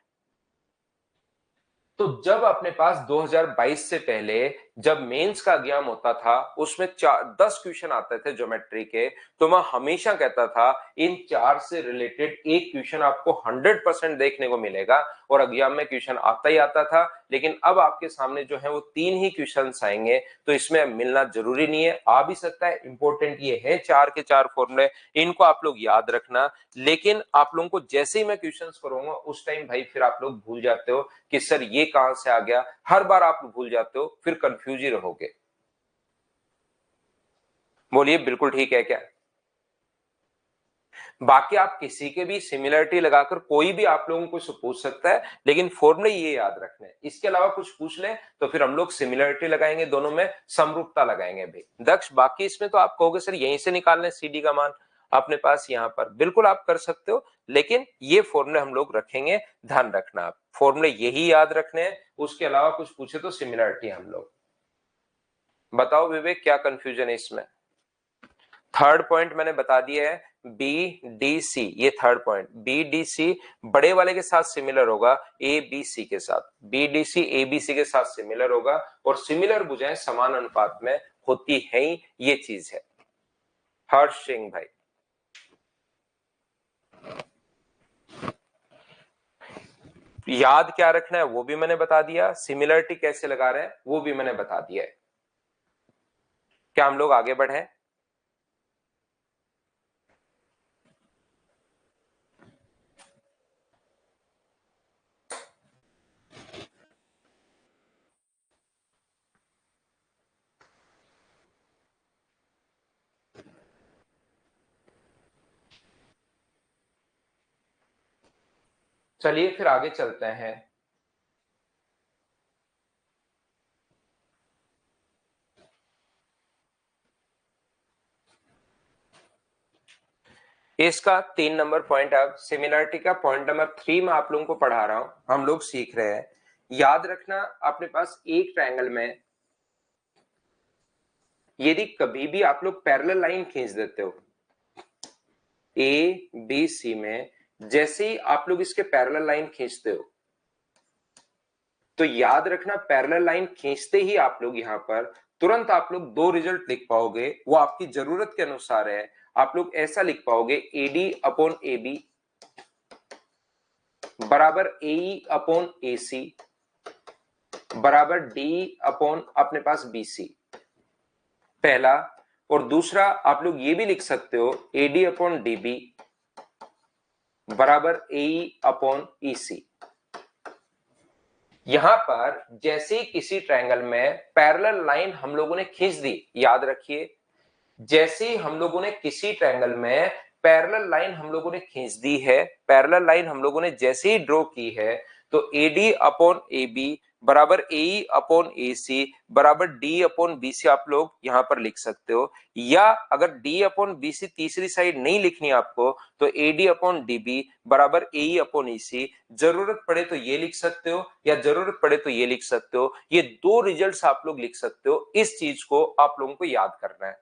तो जब अपने पास 2022 से पहले जब मेंस का एग्जाम होता था उसमें 10 क्वेश्चन आते थे ज्योमेट्री के, तो मैं हमेशा कहता था इन 4 से रिलेटेड एक क्वेश्चन आपको 100% देखने को मिलेगा, और एग्जाम में क्वेश्चन आता ही आता था। लेकिन अब आपके सामने जो है वो 3 ही क्वेश्चन आएंगे, तो इसमें मिलना जरूरी नहीं है, आ भी सकता है। इंपॉर्टेंट ये है 4 के 4 फॉर्मूले, इनको आप लोग याद रखना। लेकिन आप लोगों को जैसे ही मैं क्वेश्चंस करूंगा उस टाइम भाई फिर आप लोग भूल जाते हो कि सर ये कहां से आ गया, हर बार आप भूल जाते हो, फिर कंफ्यूज ही रहोगे। बोलिए बिल्कुल ठीक है क्या? बाकी आप किसी के भी सिमिलरिटी लगाकर कोई भी आप लोगों को पूछ सकता है, लेकिन फॉर्मूले ये याद रखने हैं। इसके अलावा कुछ पूछ ले तो फिर हम लोग सिमिलरिटी लगाएंगे, दोनों में समरूपता लगाएंगे भाई दक्ष। बाकी इसमें तो आप कहोगे सर यहीं से निकालने सीडी का मान अपने पास यहां पर, बिल्कुल आप कर सकते हो, लेकिन ये फॉर्मूले हम लोग रखेंगे, ध्यान रखना आप फॉर्मूले यही याद रखने हैं। उसके अलावा कुछ पूछे तो सिमिलरिटी हम लोग। बताओ विवेक क्या कंफ्यूजन है इसमें? थर्ड पॉइंट मैंने बता दिया है, बी डी सी, ये third point B D C बड़े वाले के साथ सिमिलर होगा ए बी सी के साथ, B D C A B C के साथ सिमिलर होगा, और सिमिलर भुजाएं समान अनुपात में होती है ही, ये चीज है। हर्ष सिंह भाई, याद क्या रखना है वो भी मैंने बता दिया, सिमिलरिटी कैसे लगा रहे हैं वो भी मैंने बता दिया है। क्या हम लोग आगे बढ़े? चलिए फिर आगे चलते हैं। इसका 3 नंबर पॉइंट, अब सिमिलरिटी का पॉइंट नंबर 3 में आप लोगों को पढ़ा रहा हूं, हम लोग सीख रहे हैं। याद रखना अपने पास एक ट्रायंगल में यदि कभी भी आप लोग पैरेलल लाइन खींच देते हो ए बी सी में, जैसे ही आप लोग इसके पैरेलल लाइन खींचते हो तो याद रखना पैरेलल लाइन खींचते ही आप लोग यहां पर तुरंत आप लोग दो रिजल्ट लिख पाओगे, वो आपकी जरूरत के अनुसार है। आप लोग ऐसा लिख पाओगे एडी अपॉन ए बी बराबर ए अपॉन ए सी बराबर डी अपॉन अपने पास बी सी, पहला। और दूसरा आप लोग ये भी लिख सकते हो एडी अपॉन डी बी बराबर ए अपॉन ई सी। यहां पर जैसे ही किसी ट्रायंगल में पैरेलल लाइन हम लोगों ने खींच दी, याद रखिए जैसे ही हम लोगों ने किसी ट्रायंगल में पैरेलल लाइन हम लोगों ने खींच दी है, पैरेलल लाइन हम लोगों ने जैसे ही ड्रॉ की है, तो एडी अपॉन ए बी बराबर ए अपॉन ए सी बराबर डी अपॉन बी सी आप लोग यहां पर लिख सकते हो। या अगर डी अपॉन बी सी तीसरी साइड नहीं लिखनी आपको तो A D upon D B बराबर ए अपॉन ई सी, जरूरत पड़े तो ये लिख सकते हो या जरूरत पड़े तो ये लिख सकते हो। ये दो रिजल्ट्स आप लोग लिख सकते हो, इस चीज को आप लोगों को याद करना है,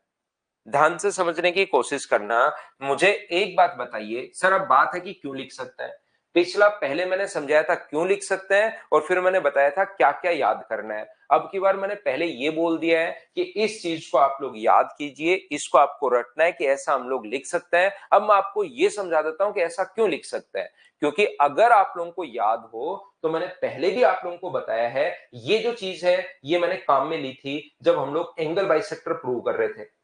ध्यान से समझने की कोशिश करना। मुझे एक बात बताइए सर, अब बात है कि क्यों लिख सकते हैं। पिछला पहले मैंने समझाया था क्यों लिख सकते हैं और फिर मैंने बताया था क्या क्या याद करना है। अब की बार मैंने पहले ये बोल दिया है कि इस चीज को आप लोग याद कीजिए, इसको आपको रटना है कि ऐसा हम लोग लिख सकते हैं। अब मैं आपको ये समझा देता हूं कि ऐसा क्यों लिख सकते हैं, क्योंकि अगर आप लोगों को याद हो तो मैंने पहले भी आप लोगों को बताया है, ये जो चीज है ये मैंने काम में ली थी जब हम लोग एंगल बाइसेक्टर प्रूव कर रहे थे।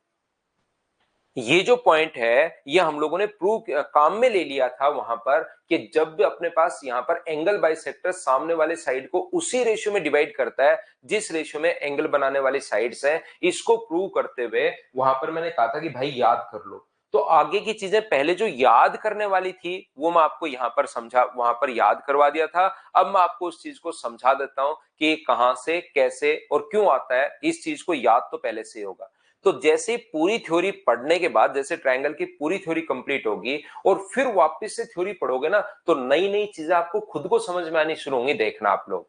ये जो पॉइंट है ये हम लोगों ने प्रूव काम में ले लिया था वहां पर कि जब भी अपने पास यहां पर एंगल बाइसेक्टर सामने वाले साइड को उसी रेशियो में डिवाइड करता है जिस रेशियो में एंगल बनाने वाली साइड्स हैं, इसको प्रूव करते हुए वहां पर मैंने कहा था कि भाई याद कर लो। तो आगे की चीजें पहले जो याद करने वाली थी वो मैं आपको यहां पर समझा, वहां पर याद करवा दिया था। अब मैं आपको उस चीज को समझा देता हूं कि कहां से कैसे और क्यों आता है। इस चीज को याद तो पहले से होगा। तो जैसे पूरी थ्योरी पढ़ने के बाद, जैसे ट्रायंगल की पूरी थ्योरी कंप्लीट होगी और फिर वापस से थ्योरी पढ़ोगे ना, तो नई नई चीजें आपको खुद को समझ में आनी शुरू होंगी, देखना आप लोग।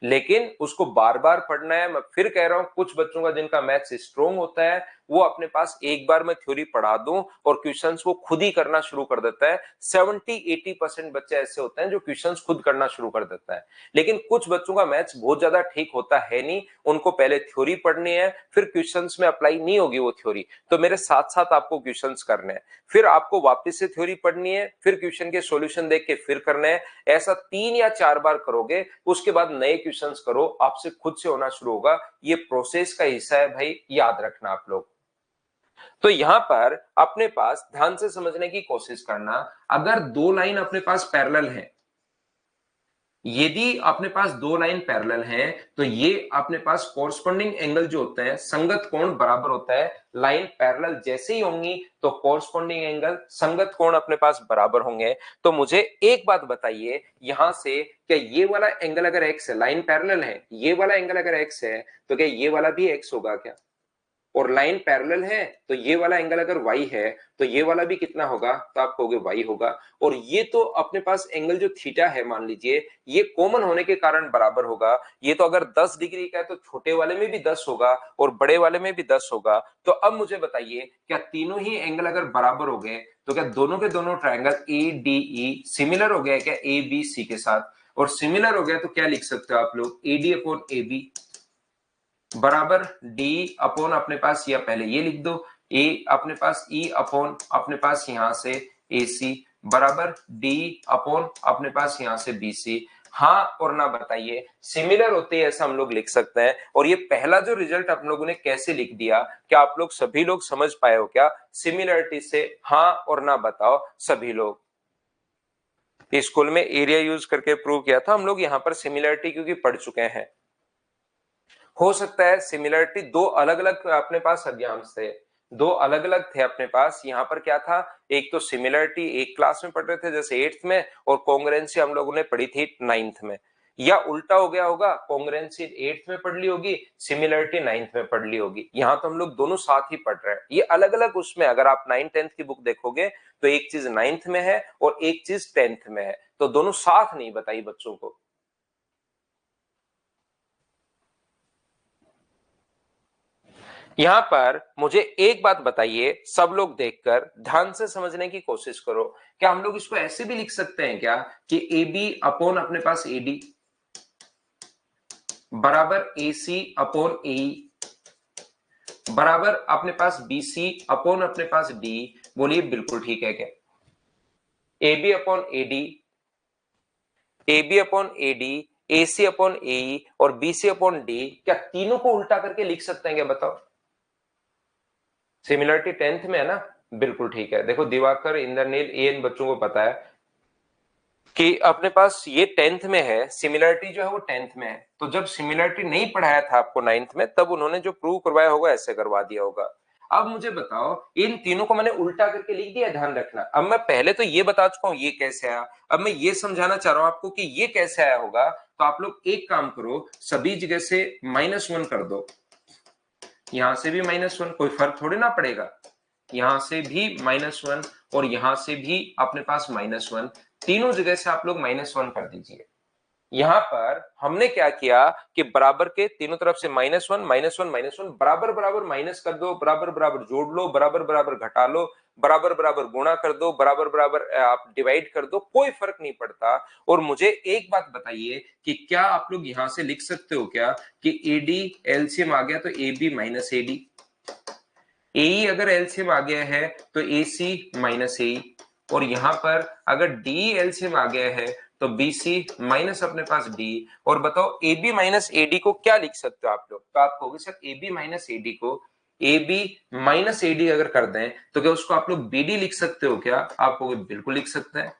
लेकिन उसको बार बार पढ़ना है। मैं फिर कह रहा हूं कुछ बच्चों का जिनका मैथ्स स्ट्रोंग होता है वो अपने पास एक बार मैं थ्योरी पढ़ा दूं और क्वेश्चंस वो खुद ही करना शुरू कर देता है। 70-80% बच्चे ऐसे होते हैं जो क्वेश्चंस खुद करना शुरू कर देता है। लेकिन कुछ बच्चों का मैथ्स बहुत ज्यादा ठीक होता है नहीं, उनको पहले थ्योरी पढ़नी है, फिर क्वेश्चंस में अप्लाई नहीं होगी वो थ्योरी, तो मेरे साथ साथ आपको क्वेश्चंस करने हैं, फिर आपको वापस से थ्योरी पढ़नी है, फिर क्वेश्चन के सॉल्यूशन देख के फिर करने हैं। ऐसा 3 या 4 बार करोगे, उसके बाद नए क्वेश्चंस करो, आपसे खुद से होना शुरू होगा। ये प्रोसेस का हिस्सा है भाई, याद रखना आप लोग। तो यहां पर अपने पास ध्यान से समझने की कोशिश करना, अगर दो लाइन अपने पास पैरेलल है, यदि अपने पास दो लाइन पैरेलल हैं, तो ये अपने पास कोरस्पोंडिंग एंगल जो होते हैं, संगत कोण बराबर होता है। लाइन पैरेलल जैसे ही होंगी तो कोरस्पोंडिंग एंगल, संगत कोण अपने पास बराबर होंगे। तो मुझे एक बात बताइए यहां से, क्या ये वाला एंगल अगर एक्स है, लाइन पैरेलल है, ये वाला एंगल अगर एक्स है, तो क्या ये वाला भी एक्स होगा क्या? और लाइन पैरेलल है तो ये वाला एंगल अगर y है तो ये वाला भी कितना होगा? तो आप कहोगे y होगा। और ये तो अपने पास एंगल जो थीटा है, मान लीजिए ये कॉमन होने के कारण बराबर होगा। ये तो अगर 10 डिग्री का है तो छोटे वाले में भी 10 होगा और बड़े वाले में भी 10 होगा। तो अब मुझे बताइए, क्या तीनों ही एंगल अगर बराबर हो गए तो क्या दोनों के दोनों ट्रायंगल ADE सिमिलर हो गया क्या ABC के साथ? और सिमिलर हो गया तो क्या लिख सकते हो आप लोग? AD अपॉन AB बराबर डी अपॉन अपने पास, या पहले ये लिख दो, ए अपने पास ई अपॉन अपने पास यहां से ए सी बराबर डी अपॉन अपने पास यहां से बी सी। हाँ और ना बताइए, सिमिलर होते हैं ऐसा हम लोग लिख सकते हैं। और ये पहला जो रिजल्ट आप लोगों ने कैसे लिख दिया, क्या आप लोग सभी लोग समझ पाए हो क्या? सिमिलरिटी से हाँ और ना बताओ सभी लोग। स्कूल में एरिया यूज करके प्रूव किया था हम लोग, यहां पर सिमिलरिटी क्योंकि पढ़ चुके हैं। हो सकता है सिमिलरिटी दो अलग अलग अपने पास अध्यायांश थे, दो अलग अलग थे अपने पास। यहाँ पर क्या था, एक तो सिमिलरिटी एक क्लास में पढ़ रहे थे जैसे 8th में, और कॉन्ग्रुएंसी हम लोगों ने पढ़ी थी 9th में। या उल्टा हो गया होगा, कॉन्ग्रुएंसी 8th में पढ़ ली होगी, सिमिलरिटी 9th में पढ़ ली होगी। यहाँ तो हम लोग दोनों साथ ही पढ़ रहे हैं, ये अलग अलग उसमें। अगर आप 9th 10th की बुक देखोगे तो एक चीज 9th में है और एक चीज 10th में है, तो दोनों साथ नहीं बताई बच्चों को। यहां पर मुझे एक बात बताइए, सब लोग देखकर ध्यान से समझने की कोशिश करो। क्या हम लोग इसको ऐसे भी लिख सकते हैं क्या कि ए बी अपॉन अपने पास ए डी बराबर ए सी अपॉन ए बराबर अपने पास बी सी अपॉन अपने पास डी? बोलिए बिल्कुल ठीक है क्या? A B upon A D, A B upon A D, A C upon A और बी सी अपॉन डी, क्या तीनों को उल्टा करके लिख सकते हैं क्या? बताओ। सिमिलरिटी 10th में है ना? बिल्कुल ठीक है। देखो दिवाकर, इंद्रनील, ये इन बच्चों को पता है कि अपने पास ये 10th में है, सिमिलरिटी जो है वो 10th में है। तो जब सिमिलरिटी नहीं पढ़ाया था आपको 9th में, तब उन्होंने जो प्रूव करवाया होगा ऐसे करवा दिया होगा। अब मुझे बताओ, इन तीनों को मैंने उल्टा करके लिख दिया, ध्यान रखना। अब मैं पहले तो ये बता चुका हूं ये कैसे आया, अब मैं ये समझाना चाह रहा हूं आपको कि ये कैसे आया होगा। तो आप लोग एक काम करो, सभी जगह से -1 कर दो। यहां से भी -1, कोई फर्क थोड़ी ना पड़ेगा। यहां से भी -1 और यहां से भी अपने पास -1, तीनों जगह से आप लोग -1 कर दीजिए। यहां पर हमने क्या किया कि बराबर के तीनों तरफ से -1 -1 -1 बराबर बराबर माइनस कर दो, बराबर बराबर जोड़ लो, बराबर बराबर घटा लो, बराबर बराबर गुणा कर दो, बराबर बराबर आप डिवाइड कर दो, कोई फर्क नहीं पड़ता। और मुझे एक बात बताइए कि क्या आप लोग यहां से लिख सकते हो क्या कि एडी एलसीएम आ गया तो ए बी माइनस एडी, ए अगर एलसीएम आ गया है तो ए सी माइनस ए, और यहां पर अगर डी एलसीएम आ गया है तो बी सी माइनस अपने पास डी। और बताओ A B minus A D को क्या लिख सकते हो आप लोग? तो आप कहोगे sir A B minus A D को A B minus A D अगर कर दें तो क्या उसको आप लोग बी डी लिख सकते हो क्या? आप कहोगे बिल्कुल लिख सकते हैं।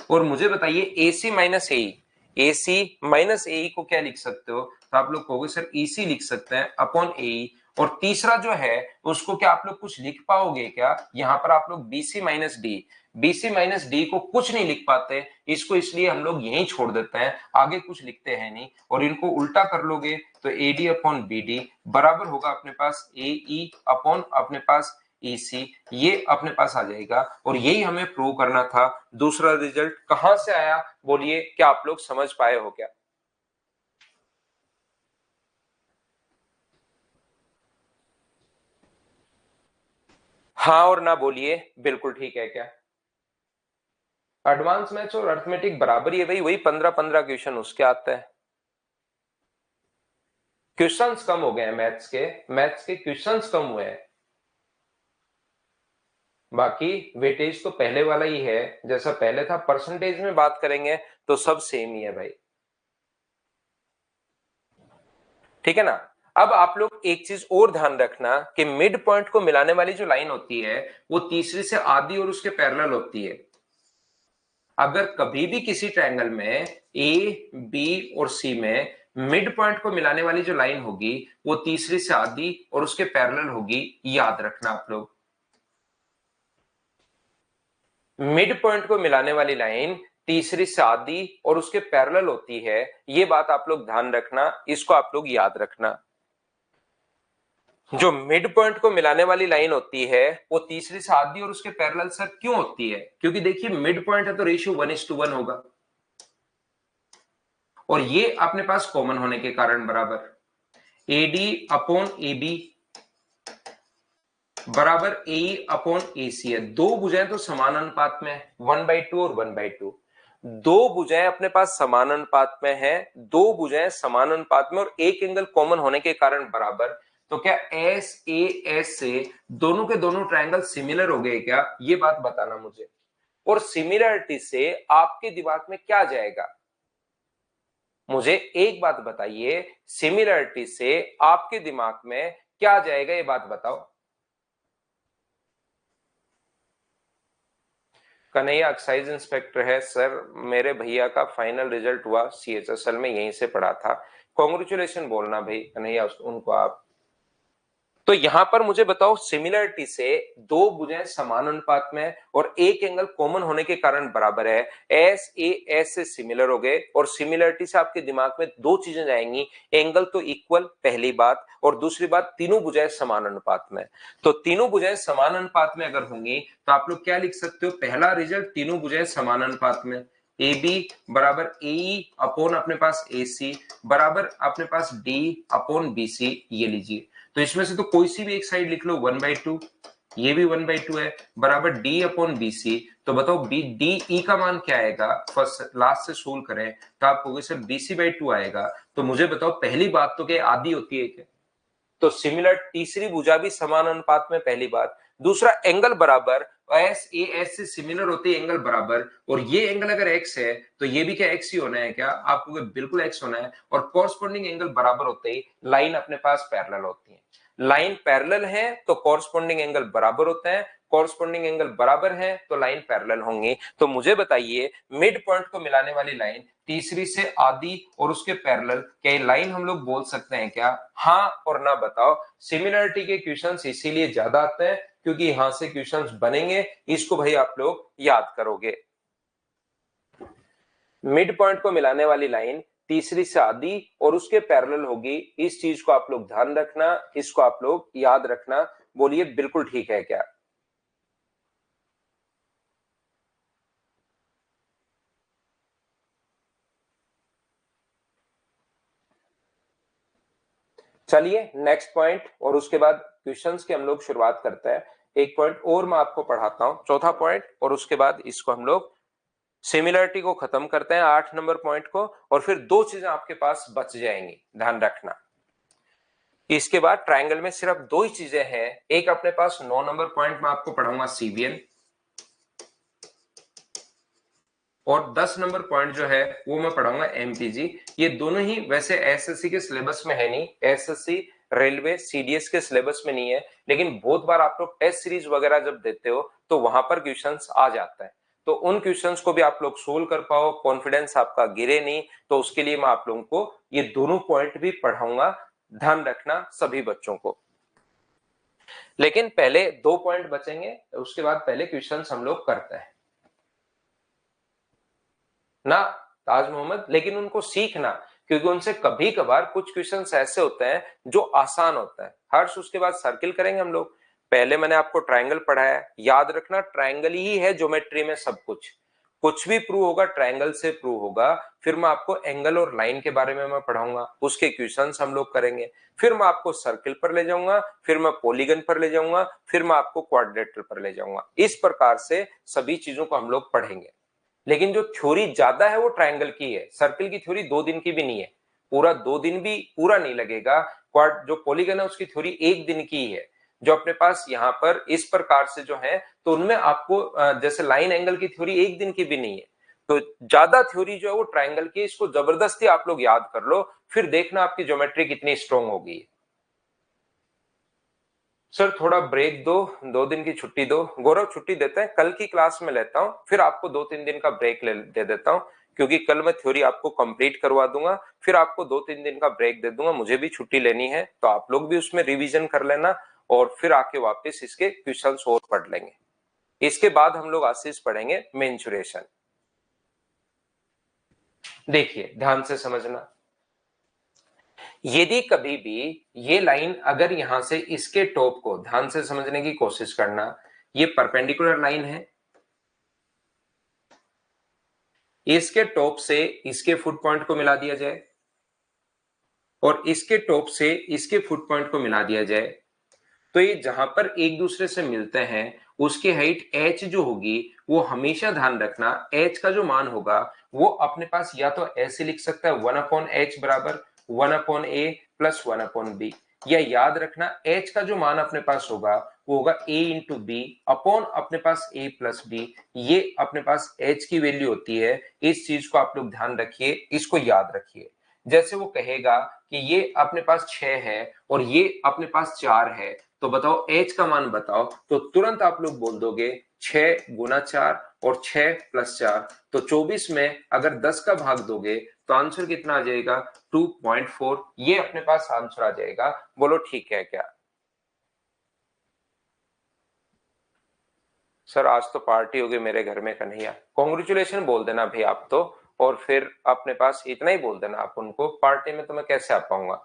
और मुझे बताइए ए सी माइनस ए सी माइनस ए को क्या लिख सकते हो? तो आप लोग कहोगे सर ई सी लिख सकते हैं अपॉन ए। और तीसरा जो है उसको क्या आप लोग कुछ लिख पाओगे क्या? यहां पर आप लोग BC minus D, BC minus D को कुछ नहीं लिख पाते, इसको इसलिए हम लोग यहीं छोड़ देते हैं, आगे कुछ लिखते हैं नहीं। और इनको उल्टा कर लोगे तो A D upon B D बराबर होगा अपने पास ए ई अपॉन अपने पास ईसी, ये अपने पास आ जाएगा। और यही हमें प्रूव करना था। दूसरा रिजल्ट कहां से आया बोलिए, क्या आप लोग समझ पाए हो क्या? हाँ और ना बोलिए, बिल्कुल ठीक है क्या? एडवांस मैथ्स और अर्थमेटिक बराबर ही है भाई, वही 15-15 क्वेश्चन उसके आते हैं। क्वेश्चंस कम हो गए हैं मैथ्स के क्वेश्चंस कम हुए हैं। बाकी वेटेज तो पहले वाला ही है, जैसा पहले था। परसेंटेज में बात करेंगे तो सब सेम ही है भाई, ठीक है ना। अब आप लोग एक चीज और ध्यान रखना कि मिड पॉइंट को मिलाने वाली जो लाइन होती है वो तीसरी से आधी और उसके पैरेलल होती है। अगर कभी भी किसी ट्रायंगल में ए बी और सी में मिड पॉइंट को मिलाने वाली जो लाइन होगी वो तीसरी से आधी और उसके पैरेलल होगी, याद रखना आप लोग। मिड पॉइंट को मिलाने वाली लाइन तीसरी से आधी और उसके पैरेलल होती है, ये बात आप लोग ध्यान रखना, इसको आप लोग याद रखना। जो मिड पॉइंट को मिलाने वाली लाइन होती है वो तीसरी से आधी और उसके पैरेलल सर क्यों होती है? क्योंकि देखिए मिड पॉइंट है तो रेशियो 1:1 होगा, और ये अपने पास कॉमन होने के कारण बराबर एडी अपॉन ए बी बराबर ए अपॉन ए सी है। दो भुजाएं तो समान अनुपात में है, 1/2 और 1/2। दो भुजाएं अपने पास समान अनुपात में है, दो भुजाएं समान अनुपात में और एक एंगल कॉमन होने के कारण बराबर। तो क्या एस ए एस से दोनों के दोनों ट्रायंगल सिमिलर हो गए क्या? ये बात बताना मुझे। और सिमिलरिटी से आपके दिमाग में क्या जाएगा? मुझे एक बात बताइए, सिमिलरिटी से आपके दिमाग में क्या जाएगा, ये बात बताओ। कन्हैया एक्साइज इंस्पेक्टर है सर, मेरे भैया का फाइनल रिजल्ट हुआ सीएचएसएल में, यहीं से पढ़ा था। कॉन्ग्रेचुलेशन बोलना भाई कन्हैया उनको आप। तो यहां पर मुझे बताओ, सिमिलरिटी से दो भुजाएं समान अनुपात में और एक एंगल कॉमन होने के कारण बराबर है। एस ए एस से सिमिलर हो गए, और सिमिलरिटी से आपके दिमाग में दो चीजें जाएंगी, एंगल तो इक्वल पहली बात, और दूसरी बात तीनों भुजाएं समान अनुपात में। तो तीनों भुजाएं समान अनुपात में अगर होंगी तो आप लोग क्या लिख सकते हो? पहला रिजल्ट, तीनों भुजाएं समान अनुपात में, ए बी बराबर ए अपॉन अपने पास ए सी बराबर अपने पास डी अपॉन बी सी, ये लीजिए। तो इसमें से तो कोई सी भी एक साइड लिख लो, 1/2, ये भी 1/2 है, बराबर डी अपॉन बी सी। तो बताओ बी डी ई का मान क्या आएगा? फर्स्ट लास्ट से सोल्व करें तो आपको सर BC/2 आएगा। तो मुझे बताओ, पहली बात तो क्या आधी होती है क्या? तो सिमिलर तीसरी भुजा भी समान अनुपात में, पहली बात। दूसरा, एंगल बराबर, एस ए एस से सिमिलर होते हैं एंगल बराबर, और ये एंगल अगर एक्स है तो ये भी क्या एक्स ही होना है क्या? आपको बिल्कुल एक्स होना है। और कॉरस्पॉन्डिंग एंगल बराबर होते ही लाइन अपने पास पैरेलल होती है। लाइन पैरेलल है तो कॉरस्पॉन्डिंग एंगल बराबर होते हैं, कॉरस्पॉन्डिंग एंगल बराबर है तो लाइन पैरेलल होंगी। तो मुझे बताइए, मिड पॉइंट को मिलाने वाली लाइन तीसरी से आधी और उसके पैरेलल, क्या लाइन हम लोग बोल सकते हैं क्या? हाँ और ना बताओ। सिमिलरिटी के क्वेश्चंस इसीलिए ज्यादा आते हैं क्योंकि यहां से क्वेश्चंस बनेंगे, इसको भाई आप लोग याद करोगे। मिड पॉइंट को मिलाने वाली लाइन तीसरी से आधी और उसके पैरेलल होगी, इस चीज को आप लोग ध्यान रखना, इसको आप लोग याद रखना। बोलिए बिल्कुल ठीक है क्या? चलिए नेक्स्ट पॉइंट, और उसके बाद क्वेश्चंस की हम लोग शुरुआत करते हैं। एक पॉइंट और मैं आपको पढ़ाता हूं, चौथा पॉइंट, और उसके बाद इसको हम लोग सिमिलरिटी को खत्म करते हैं, 8 नंबर पॉइंट को, और फिर दो चीजें आपके पास बच जाएंगी, ध्यान रखना। इसके बाद ट्रायंगल में सिर्फ दो ही चीजें हैं। एक अपने पास 9 नंबर पॉइंट में आपको पढ़ाऊंगा सीबीएन, और 10 नंबर पॉइंट जो है वो मैं पढ़ाऊंगा एमपीजी। ये दोनों ही वैसे एसएससी के सिलेबस में है नहीं, एसएससी रेलवे सीडीएस के सिलेबस में नहीं है, लेकिन बहुत बार आप लोग टेस्ट सीरीज वगैरह जब देते हो तो वहां पर क्वेश्चंस आ जाता है। तो उन क्वेश्चंस को भी आप लोग सोल्व कर पाओ, कॉन्फिडेंस आपका गिरे नहीं, तो उसके लिए मैं आप लोगों को ये दोनों पॉइंट भी पढ़ाऊंगा, ध्यान रखना सभी बच्चों को। लेकिन पहले दो पॉइंट बचेंगे, उसके बाद पहले क्वेश्चंस हम लोग करते हैं ना ताज मोहम्मद, लेकिन उनको सीखना, क्योंकि उनसे कभी कभार कुछ क्वेश्चंस ऐसे होते हैं जो आसान होता है। हर्ष, उसके बाद सर्किल करेंगे हम लोग। पहले मैंने आपको ट्रायंगल पढ़ाया, याद रखना ट्रायंगल ही है ज्योमेट्री में सब कुछ। कुछ भी प्रूव होगा ट्रायंगल से प्रूव होगा, फिर मैं आपको एंगल और लाइन के बारे में मैं पढ़ाऊंगा, उसके क्वेश्चंस हम लोग करेंगे, फिर मैं आपको सर्किल पर ले जाऊंगा, फिर मैं पॉलीगन पर ले जाऊंगा, फिर मैं आपको क्वाड्रिलेटरल पर ले जाऊंगा। इस प्रकार से सभी चीजों को हम लोग पढ़ेंगे। लेकिन जो थ्योरी ज्यादा है वो ट्रायंगल की है। सर्किल की थ्योरी 2 दिन की भी नहीं है, पूरा 2 दिन भी पूरा नहीं लगेगा। क्वाड जो पॉलीगन है उसकी थ्योरी 1 दिन की ही है। जो अपने पास यहाँ पर इस प्रकार से जो है, तो उनमें आपको जैसे लाइन एंगल की थ्योरी 1 दिन की भी नहीं है। तो ज्यादा थ्योरी जो है वो ट्रायंगल की, इसको जबरदस्ती आप लोग याद कर लो, फिर देखना आपकी ज्योमेट्री कितनी स्ट्रॉन्ग होगी। सर थोड़ा ब्रेक दो, 2 दिन की छुट्टी दो। गौरव छुट्टी देते हैं, कल की क्लास में लेता हूं, फिर आपको 2-3 दिन का ब्रेक दे देता हूं, क्योंकि कल मैं थ्योरी आपको कंप्लीट करवा दूंगा, फिर आपको 2-3 दिन का ब्रेक दे दूंगा। मुझे भी छुट्टी लेनी है, तो आप लोग भी उसमें रिवीजन कर लेना, और फिर आके वापस इसके क्वेश्चंस और पढ़ लेंगे। इसके बाद हम लोग आशीष पढ़ेंगे मेंसुरेशन। देखिए ध्यान से समझना, यदि कभी भी ये लाइन अगर यहां से इसके टॉप को, ध्यान से समझने की कोशिश करना, ये परपेंडिकुलर लाइन है, इसके टॉप से इसके फुट पॉइंट को मिला दिया जाए, और इसके टॉप से इसके फुट पॉइंट को मिला दिया जाए, तो ये जहां पर एक दूसरे से मिलते हैं उसकी हाइट h जो होगी, वो हमेशा ध्यान रखना h का जो मान होगा वो अपने पास या तो ऐसे लिख सकता है 1/h बराबर 1/a प्लस 1/b, या याद रखना h का जो मान अपने पास होगा वो होगा a इंटू बी अपॉन अपने पास a प्लस बी। ये अपने पास h की वैल्यू होती है। इस चीज को आप लोग ध्यान रखिए, इसको याद रखिए। जैसे वो कहेगा कि ये अपने पास 6 है और ये अपने पास 4 है, तो बताओ h का मान बताओ, तो तुरंत आप लोग बोल दोगे 6 गुना 4 और 6 प्लस 4, तो 24 में अगर 10 का भाग दोगे तो आंसर कितना आ जाएगा 2.4। ये अपने पास आंसर आ जाएगा। बोलो ठीक है क्या? सर आज तो पार्टी होगी मेरे घर में कन्हैया। कॉन्ग्रेचुलेशन बोल देना भाई आप तो, और फिर अपने पास इतना ही बोल देना आप उनको, पार्टी में तो मैं कैसे आ पाऊंगा।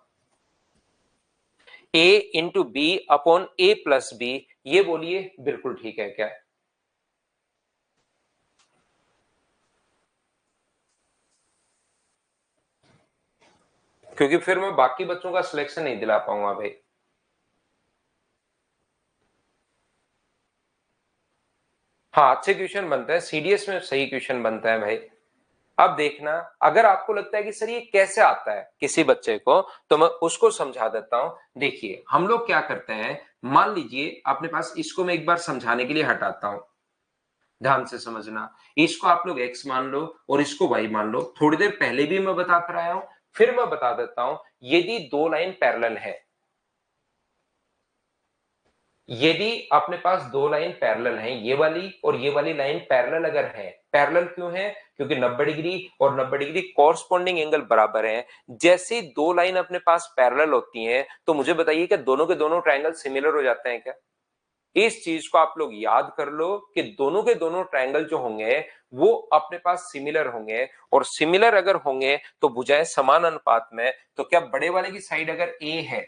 ए इंटू बी अपॉन ए प्लस बी, ये बोलिए बिल्कुल ठीक है क्या? क्योंकि फिर मैं बाकी बच्चों का सिलेक्शन नहीं दिला पाऊंगा भाई। हाँ अच्छे क्वेश्चन बनते हैं, सीडीएस में सही क्वेश्चन बनता है भाई। अब देखना, अगर आपको लगता है कि सर ये कैसे आता है किसी बच्चे को, तो मैं उसको समझा देता हूं। देखिए हम लोग क्या करते हैं, मान लीजिए अपने पास, इसको मैं एक बार समझाने के लिए हटाता हूं, ध्यान से समझना। इसको आप लोग x मान लो और इसको y मान लो। थोड़ी देर पहले भी मैं बता कर आया हूं, फिर मैं बता देता हूं। यदि दो लाइन पैरेलल है, यदि अपने पास दो लाइन पैरेलल हैं, ये वाली और ये वाली लाइन पैरेलल अगर है, पैरेलल क्यों है? क्योंकि 90 डिग्री और 90 डिग्री कॉरस्पॉन्डिंग एंगल बराबर है। जैसे दो लाइन अपने पास पैरेलल होती हैं, तो मुझे बताइए कि दोनों के दोनों ट्रायंगल सिमिलर हो जाते हैं क्या? इस चीज को आप लोग याद कर लो कि दोनों के दोनों ट्रायंगल जो होंगे वो अपने पास सिमिलर होंगे, और सिमिलर अगर होंगे तो भुजाएं समान अनुपात में। तो क्या बड़े वाले की साइड अगर a है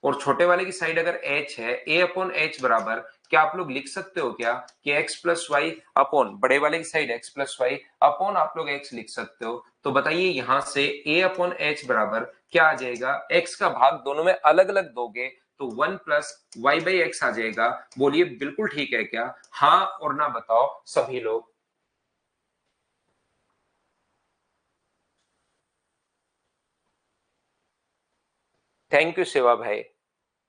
और छोटे वाले की साइड अगर h है, a अपॉन h बराबर, क्या आप लोग लिख सकते हो क्या कि x प्लस वाई अपॉन बड़े वाले की side x plus Y upon आप लोग x लिख सकते हो? तो बताइए यहां से a अपॉन h बराबर क्या आ जाएगा, x का भाग दोनों में अलग अलग दोगे तो 1 प्लस वाई बाई एक्स आ जाएगा। बोलिए बिल्कुल ठीक है क्या? हाँ और ना बताओ सभी लोग। थैंक यू शिवा भाई।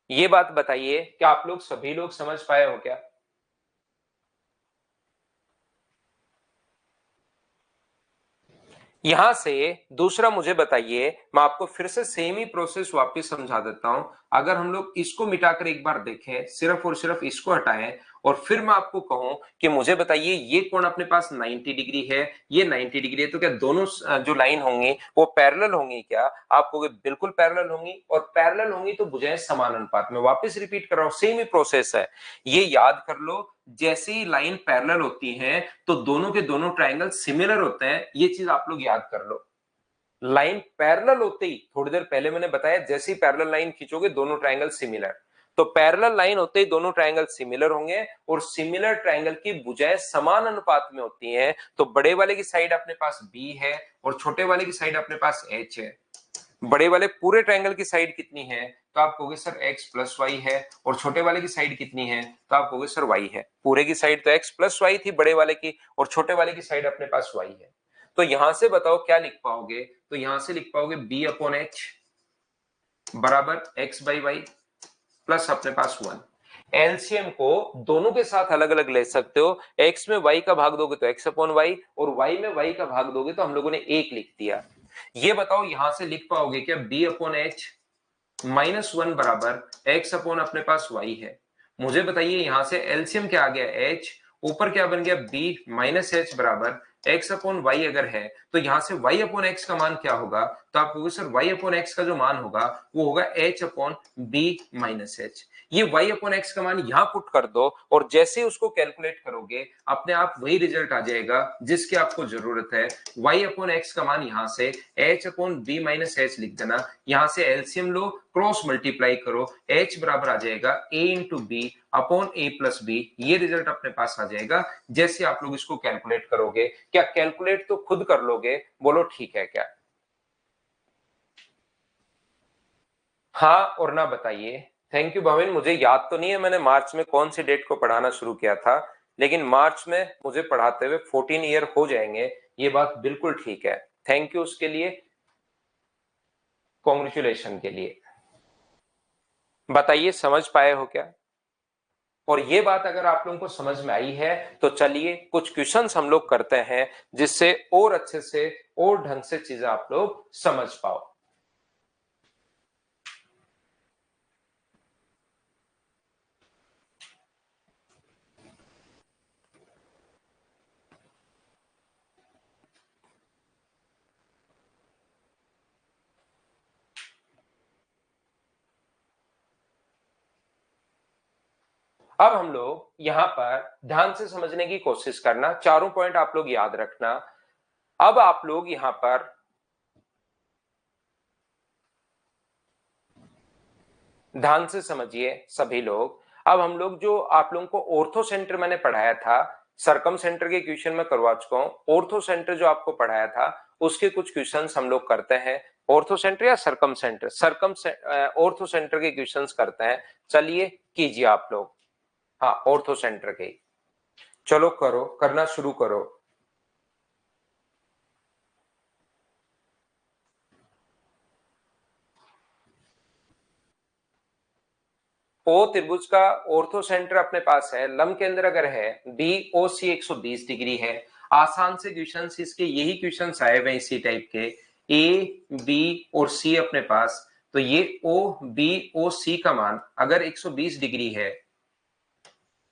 ये बात बताइए क्या आप लोग सभी लोग समझ पाए हो क्या? यहां से दूसरा मुझे बताइए, मैं आपको फिर से सेम ही प्रोसेस वापस समझा देता हूं। अगर हम लोग इसको मिटाकर एक बार देखें, सिर्फ और सिर्फ इसको हटाएं, और फिर मैं आपको कहूं कि मुझे बताइए ये कोण अपने पास 90 डिग्री है, ये 90 डिग्री है, तो क्या दोनों जो लाइन होंगी वो पैरेलल होंगी क्या? आप कहोगे बिल्कुल पैरेलल होंगी, और पैरेलल होंगी तो भुजाएं समान अनुपात में। वापस रिपीट कर रहा हूं, सेम ही प्रोसेस है, ये याद कर लो। जैसे ही लाइन पैरेलल होती है तो दोनों के दोनों ट्रायंगल सिमिलर होते हैं, ये चीज आप लोग याद कर लो। लाइन पैरेलल होते ही, थोड़ी देर पहले मैंने बताया, जैसे ही पैरेलल लाइन खींचोगे दोनों ट्रायंगल सिमिलर। तो पैरेलल लाइन होते ही दोनों ट्रायंगल सिमिलर होंगे और सिमिलर ट्रायंगल की भुजाएं समान अनुपात में होती हैं, तो बड़े वाले की साइड अपने पास बी है और छोटे वाले की साइड अपने पास एच है। बड़े वाले पूरे ट्रायंगल की साइड कितनी है, तो आप कहोगे सर x प्लस वाई है, और छोटे वाले की साइड कितनी है, तो आप कहोगे सर y है। पूरे की साइड तो x प्लस वाई थी बड़े वाले की, और छोटे वाले की साइड अपने पास y है। तो यहां से बताओ क्या लिख पाओगे, तो यहां से लिख पाओगे b अपॉन एच बराबर x बाई वाई प्लस अपने पास 1। एलसीएम को दोनों के साथ अलग अलग ले सकते हो, x में y का भाग दोगे तो x अपॉन वाई, और y में y का भाग दोगे तो हम लोगों ने एक लिख दिया। ये बताओ यहां से लिख पाओगे क्या b अपॉन एच -1 बराबर x अपॉन अपने पास y है। मुझे बताइए यहां से एलसीएम क्या आ गया h, ऊपर क्या बन गया b माइनस एच बराबर x अपॉन वाई। अगर है तो यहां से y अपॉन एक्स का मान क्या होगा, तो आप कहोगे सर y अपॉन एक्स का जो मान होगा वो होगा h upon b minus H. ये y अपॉन एक्स का मान यहां पुट कर दो और जैसे ही उसको कैलकुलेट करोगे अपने आप वही रिजल्ट आ जाएगा जिसकी आपको जरूरत है। y अपॉन एक्स का मान यहां से h upon b minus H लिख देना, यहां से एलसीएम लो क्रॉस मल्टीप्लाई करो, h बराबर आ जाएगा a into B upon a plus B. ये रिजल्ट अपने पास आ जाएगा जैसे आप लोग इसको कैलकुलेट करोगे। क्या कैलकुलेट तो खुद कर लोगे, बोलो ठीक है क्या? हाँ और ना बताइए। थैंक यू भाविन, मुझे याद तो नहीं है मैंने मार्च में कौन सी डेट को पढ़ाना शुरू किया था, लेकिन मार्च में मुझे पढ़ाते हुए 14 ईयर हो जाएंगे, ये बात बिल्कुल ठीक है। थैंक यू उसके लिए, कॉन्ग्रेचुलेशन के लिए। बताइए समझ पाए हो क्या? और ये बात अगर आप लोगों को समझ में आई है तो चलिए कुछ क्वेश्चंस हम लोग करते हैं जिससे और अच्छे से और ढंग से चीजें आप लोग समझ पाओ। अब हम लोग यहां पर ध्यान से समझने की कोशिश करना, चारों पॉइंट आप लोग याद रखना। अब आप लोग यहां पर ध्यान से समझिए सभी लोग। अब हम लोग जो आप लोगों को ऑर्थो सेंटर मैंने पढ़ाया था, सरकम सेंटर के क्वेश्चन में करवा चुका हूं, ऑर्थो सेंटर जो आपको पढ़ाया था उसके कुछ क्वेश्चंस हम लोग करते हैं। ऑर्थो सेंटर या सरकम सेंटर, ऑर्थो सेंटर के क्वेश्चंस करते हैं। चलिए कीजिए आप लोग। हाँ ऑर्थो सेंटर के, चलो करो, करना शुरू करो। ओ त्रिभुज का ऑर्थो सेंटर अपने पास है, लंब के अंदर अगर है बी ओ सी 120 डिग्री है। आसान से क्वेश्चन इसके यही क्वेश्चन आए हुए इसी टाइप के, ए बी और सी अपने पास। तो ये ओ बी ओ सी का मान अगर 120 डिग्री है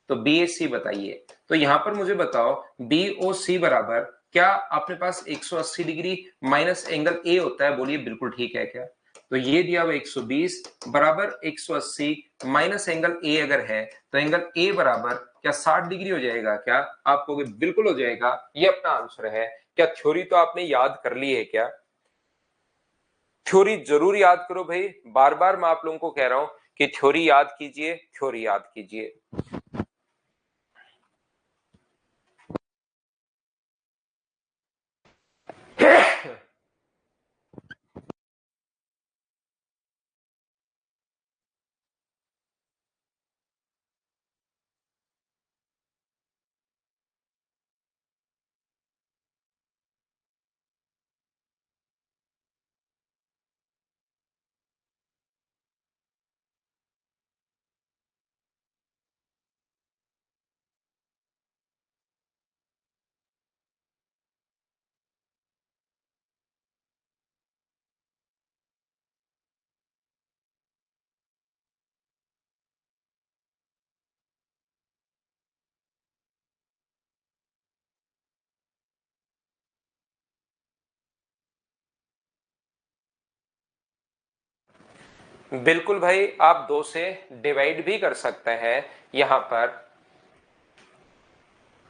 तो बी ए सी बताइए। तो यहां पर मुझे बताओ बी ओ सी बराबर क्या अपने पास 180 डिग्री माइनस एंगल ए होता है, बोलिए बिल्कुल ठीक है क्या? तो ये दिया हुआ 120 बराबर 180 माइनस एंगल ए अगर है तो एंगल ए बराबर क्या 60 डिग्री हो जाएगा क्या? आप कहोगे बिल्कुल हो जाएगा, ये अपना आंसर है। क्या थ्योरी तो आपने याद कर ली है क्या? थ्योरी जरूर याद करो भाई, बार बार मैं आप लोगों को कह रहा हूं कि थ्योरी याद कीजिए, थ्योरी याद कीजिए। बिल्कुल भाई, आप दो से डिवाइड भी कर सकते हैं। यहां पर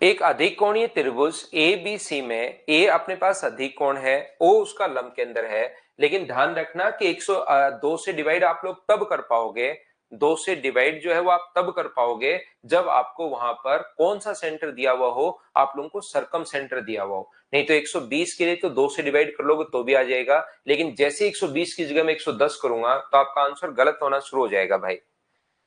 एक अधिक कोणीय त्रिभुज ए बी सी में ए अपने पास अधिक कोण है, ओ उसका लंब के अंदर है, लेकिन ध्यान रखना कि 102 से डिवाइड आप लोग तब कर पाओगे 2 से डिवाइड जो है वो आप तब कर पाओगे जब आपको वहां पर कौन सा सेंटर दिया हुआ हो, आप लोगों को सरकम सेंटर दिया हुआ हो। नहीं तो 120 के लिए तो 2 से डिवाइड कर लोगे तो भी आ जाएगा, लेकिन जैसे 120 की जगह में 110 करूंगा तो आपका आंसर गलत होना शुरू हो जाएगा भाई।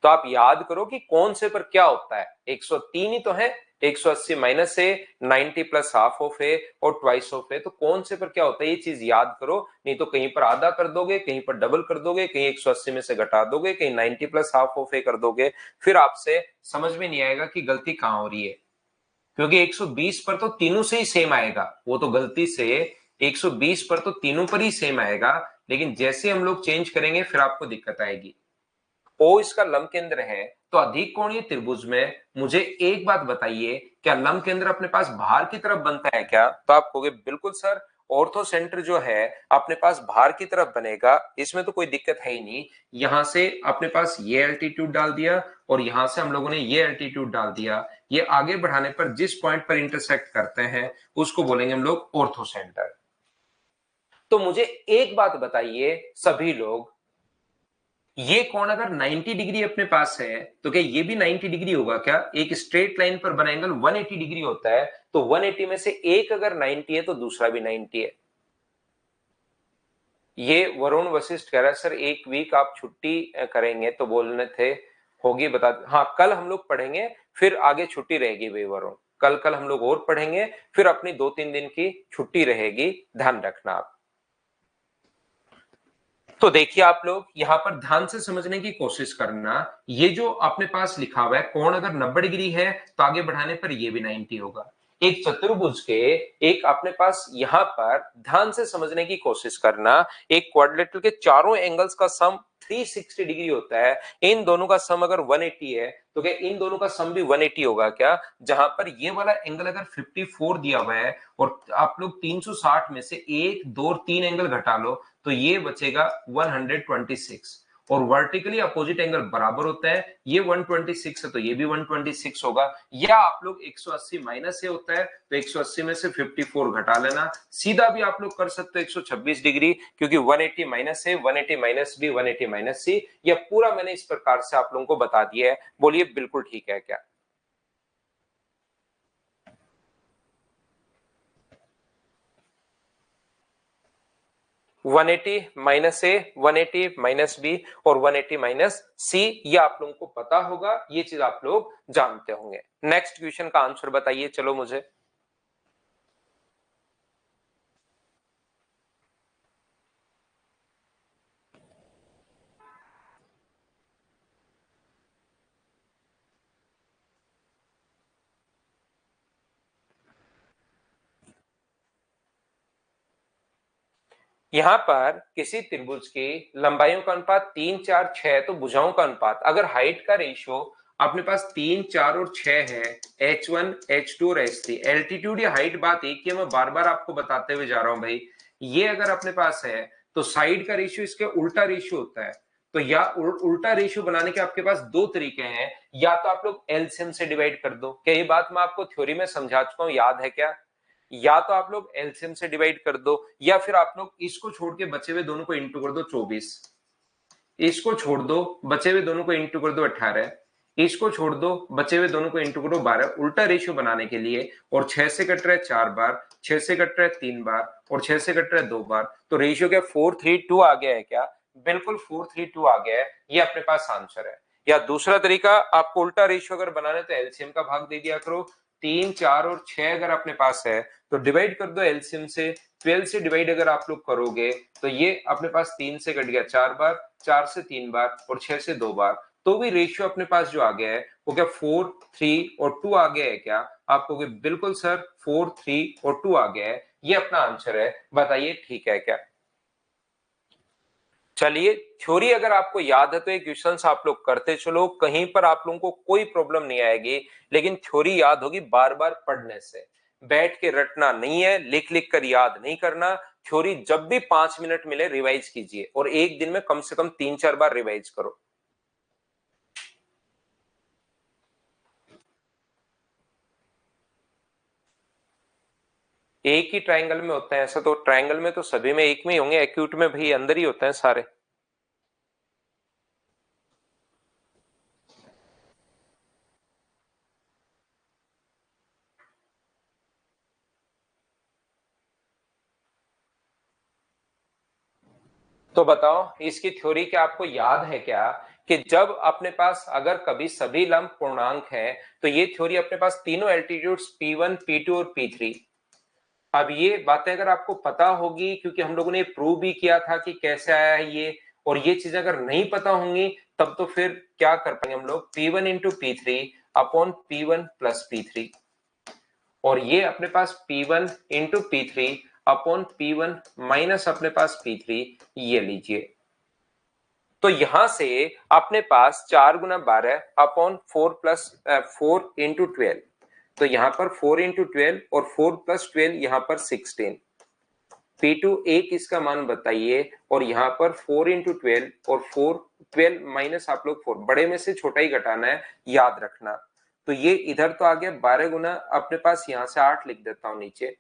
तो आप याद करो कि कौन से पर क्या होता है, 103 ही तो है, 180 माइनस है, 90 प्लस हाफ ऑफ है और ट्वाइस ऑफ है, तो कौन से पर क्या होता है ये चीज याद करो। नहीं तो कहीं पर आधा कर दोगे, कहीं पर डबल कर दोगे, कहीं 180 में से घटा दोगे, कहीं 90 प्लस हाफ ऑफ है कर दोगे, फिर आपसे समझ में नहीं आएगा कि गलती कहां हो रही है। क्योंकि 120 पर तो तीनों से ही सेम आएगा, वो तो गलती से 120 पर तो तीनों पर ही सेम आएगा, लेकिन जैसे हम लोग चेंज करेंगे फिर आपको दिक्कत आएगी। ओ इसका लंब केंद्र है, तो अधिक कोणीय त्रिभुज में मुझे एक बात बताइए, क्या लंब केंद्र अपने पास बाहर की तरफ बनता है क्या? तो आप कहोगे बिल्कुल सर, ऑर्थो सेंटर जो है अपने पास बाहर की तरफ बनेगा, इसमें तो कोई दिक्कत है ही नहीं। यहां से अपने पास ये एल्टीट्यूड डाल दिया और यहां से हम लोगों ने ये एल्टीट्यूड डाल दिया, ये आगे बढ़ाने पर जिस पॉइंट पर इंटरसेक्ट करते हैं उसको बोलेंगे हम लोग ऑर्थो सेंटर। तो मुझे एक बात बताइए सभी लोग, ये कोण अगर 90 डिग्री अपने पास है तो क्या ये भी 90 डिग्री होगा क्या? एक स्ट्रेट लाइन पर बना एंगल 180 डिग्री होता है, तो 180 में से एक अगर 90 है तो दूसरा भी 90 है। ये वरुण वशिष्ठ कह रहा है सर एक वीक आप छुट्टी करेंगे, तो बोलने थे होगी बता। हाँ कल हम लोग पढ़ेंगे, फिर आगे छुट्टी रहेगी भाई वरुण, कल हम लोग और पढ़ेंगे, फिर अपनी 2-3 दिन की छुट्टी रहेगी, ध्यान रखना आप। तो देखिए आप लोग यहां पर ध्यान से समझने की कोशिश करना, ये जो अपने पास लिखा हुआ है कोण अगर 90 डिग्री है तो आगे बढ़ाने पर ये भी 90 होगा। एक चतुर्भुज के एक अपने पास यहां पर ध्यान से समझने की कोशिश करना, एक क्वाड्रिलेटरल के चारों एंगल्स का सम 360 डिग्री होता है, इन दोनों का सम अगर 180 है तो क्या इन दोनों का सम भी 180 होगा क्या? जहां पर ये वाला एंगल अगर 54 दिया हुआ है और आप लोग 360 में से 1 2 और 3 एंगल घटा लो तो ये बचेगा 126, और वर्टिकली अपोजिट एंगल बराबर होता है, ये 126 है तो ये भी 126 होगा। या आप लोग 180 माइनस से होता है तो 180 में से 54 घटा लेना, सीधा भी आप लोग कर सकते हो 126 डिग्री, क्योंकि 180 माइनस है, 180 माइनस बी 180 माइनस सी, यह पूरा मैंने इस प्रकार से आप लोगों को बता दिया है। बोलिए बिल्कुल ठीक है क्या? 180 माइनस ए, 180 माइनस बी और 180 माइनस सी, ये आप लोगों को पता होगा, ये चीज आप लोग जानते होंगे। नेक्स्ट क्वेश्चन का आंसर बताइए चलो मुझे। यहां पर किसी त्रिभुज की लंबाइयों का अनुपात 3 4 6 है, तो भुजाओं का अनुपात अगर हाइट का रेशियो अपने पास 3 4 और 6 है, H1 H2 और H3, एल्टीट्यूड या हाइट बात एक ही है, मैं बार बार आपको बताते हुए जा रहा हूं भाई, ये अगर अपने पास है तो साइड का रेशियो इसके उल्टा रेशियो होता है। तो या उल्टा रेशियो बनाने के आपके पास दो तरीके हैं, या तो आप लोग एलसीएम से डिवाइड कर दो, क्या ये बात मैं आपको थ्योरी में समझा चुका हूं, याद है क्या? या तो आप लोग एलसीएम से डिवाइड कर दो, या फिर आप लोग इसको छोड़ के बचे हुए दोनों को इंटू कर दो 24, इसको छोड़ दो बचे हुए दोनों को इंटू कर दो 18, इसको छोड़ दो बचे हुए दोनों को इंटू करो 12, उल्टा रेशियो बनाने के लिए। और 6 से कट रहा है 4 बार, 6 से कट रहा है 3 बार और 6 से कट रहा है 2 बार, तो रेशियो क्या 4:3:2 आ गया है क्या? बिल्कुल 4:3:2 आ गया है, ये अपने पास आंसर है। या दूसरा तरीका, आपको उल्टा रेशियो अगर बनाना तो एलसीएम का भाग दे दिया करो, 3 4 और 6 अगर अपने पास है तो डिवाइड कर दो एलसीएम से, 12 से डिवाइड अगर आप लोग करोगे तो ये अपने पास 3 से कट गया 4 बार, 4 से 3 बार और 6 से 2 बार, तो भी रेशियो अपने पास जो आ गया है वो क्या 4:3:2 आ गया है क्या? आपको बिल्कुल सर 4:3:2 आ गया है, ये अपना आंसर है, बताइए ठीक है क्या? चलिए थ्योरी अगर आपको याद है तो ये क्वेश्चंस आप लोग करते चलो, कहीं पर आप लोगों को कोई प्रॉब्लम नहीं आएगी, लेकिन थ्योरी याद होगी बार बार पढ़ने से, बैठ के रटना नहीं है, लिख लिख कर याद नहीं करना। थ्योरी जब भी 5 मिनट मिले रिवाइज कीजिए, और एक दिन में कम से कम 3 4 बार रिवाइज करो। एक ही ट्राइंगल में होते हैं ऐसा? तो ट्राइंगल में तो सभी में एक में ही होंगे, एक्यूट में भाई अंदर ही होते हैं सारे। तो बताओ इसकी थ्योरी क्या आपको याद है क्या कि जब अपने पास अगर कभी सभी लंब पूर्णांक है तो ये थ्योरी अपने पास तीनों एल्टीट्यूड्स P1 P2 और P3। अब ये बातें अगर आपको पता होगी क्योंकि हम लोगों ने प्रूव भी किया था कि कैसे आया है ये, और ये चीजें अगर नहीं पता होंगी तब तो फिर क्या कर पाएंगे हम लोग P1 into P3 upon P1 plus P3, और ये अपने पास P1 into P3 upon P1 minus अपने पास P3, ये लीजिए। तो यहां से अपने पास 4 गुना 12 अपॉन 4 इंटू 12, तो यहां पर 4 इंटू 12 और 4 प्लस 12 यहां पर 16। P2 एक इसका मान बताइए, और यहां पर 4 इंटू 12 और 4 12 माइनस आप लोग 4 बड़े में से छोटा ही घटाना है, याद रखना। तो ये इधर तो आ गया 12 गुना अपने पास यहां से 8 लिख देता हूं नीचे,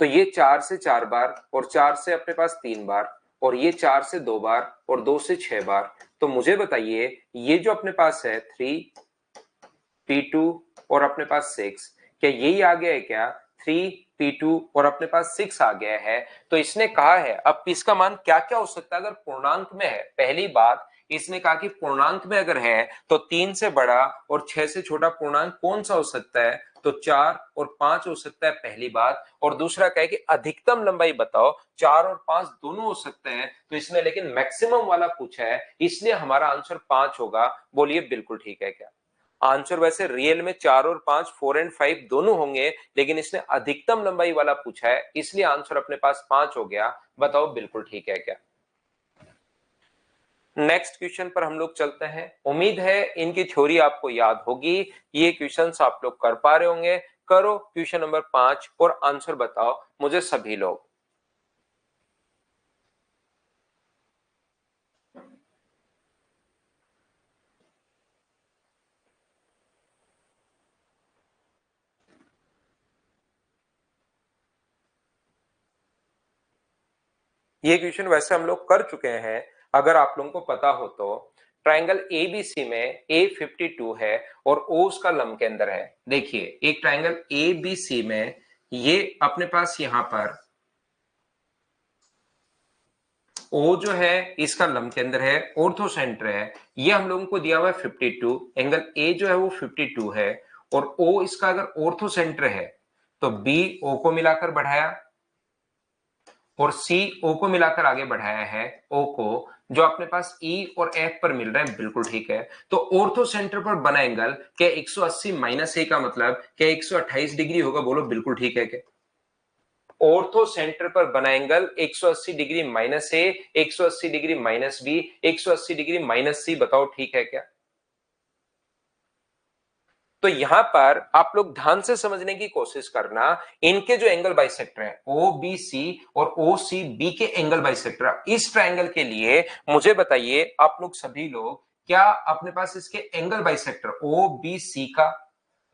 तो ये 4 से 4 बार और 4 से अपने पास 3 बार, और ये 4 से 2 बार और 2 से 6 बार। तो मुझे बताइए ये जो अपने पास है 3P2 और अपने पास 6, क्या यही आ गया है क्या 3P2 और अपने पास 6 आ गया है? तो इसने कहा है अब इसका मान क्या क्या हो सकता है अगर पूर्णांक में है। पहली बात इसने कहा कि पूर्णांक में अगर है तो 3 से बड़ा और 6 से छोटा पूर्णांक कौन सा हो सकता है, तो 4 और 5 हो सकता है, पहली बात। और दूसरा क्या है कि अधिकतम लंबाई बताओ, 4 और 5 दोनों हो सकते हैं, तो इसने लेकिन मैक्सिमम वाला पूछा है, इसलिए हमारा आंसर 5 होगा। बोलिए बिल्कुल ठीक है क्या? आंसर वैसे रियल में 4 और 5 4 एंड 5 दोनों होंगे, लेकिन इसने अधिकतम लंबाई वाला पूछा है, इसलिए आंसर अपने पास 5 हो गया। बताओ बिल्कुल ठीक है क्या? नेक्स्ट क्वेश्चन पर हम लोग चलते हैं। उम्मीद है इनकी थ्योरी आपको याद होगी, ये क्वेश्चंस आप लोग कर पा रहे होंगे। करो क्वेश्चन नंबर 5 और आंसर बताओ मुझे सभी लोग। ये क्वेश्चन वैसे हम लोग कर चुके हैं, अगर आप लोगों को पता हो तो। ट्राइंगल एबीसी में A52 है और O उसका लंब के अंदर है। देखिए एक ट्राइंगल एबीसी में ये अपने पास यहां पर O जो है इसका लंब के अंदर है, ऑर्थो सेंटर है, ये हम लोगों को दिया हुआ है 52, एंगल A जो है वो 52 है, और O इसका अगर ऑर्थो सेंटर है तो B O को मिलाकर बढ़ाया और सी ओ को मिलाकर आगे बढ़ाया है, ओ को जो अपने पास ई और एफ पर मिल रहा है, बिल्कुल ठीक है। तो ऑर्थो सेंटर पर बना एंगल क्या 180 माइनस ए का मतलब क्या 128 डिग्री होगा? बोलो बिल्कुल ठीक है क्या? ऑर्थो सेंटर पर बना angle 180 degree minus A, 180 degree minus B, 180 degree minus C, बताओ ठीक है क्या? तो यहां पर आप लोग ध्यान से समझने की कोशिश करना, इनके जो एंगल बाइसेक्टर है ओ बी सी और ओ सी बी के एंगल बाइसेक्टर इस ट्रायंगल के लिए मुझे बताइए आप लोग सभी लोग, क्या अपने पास इसके angle bisector O B C का,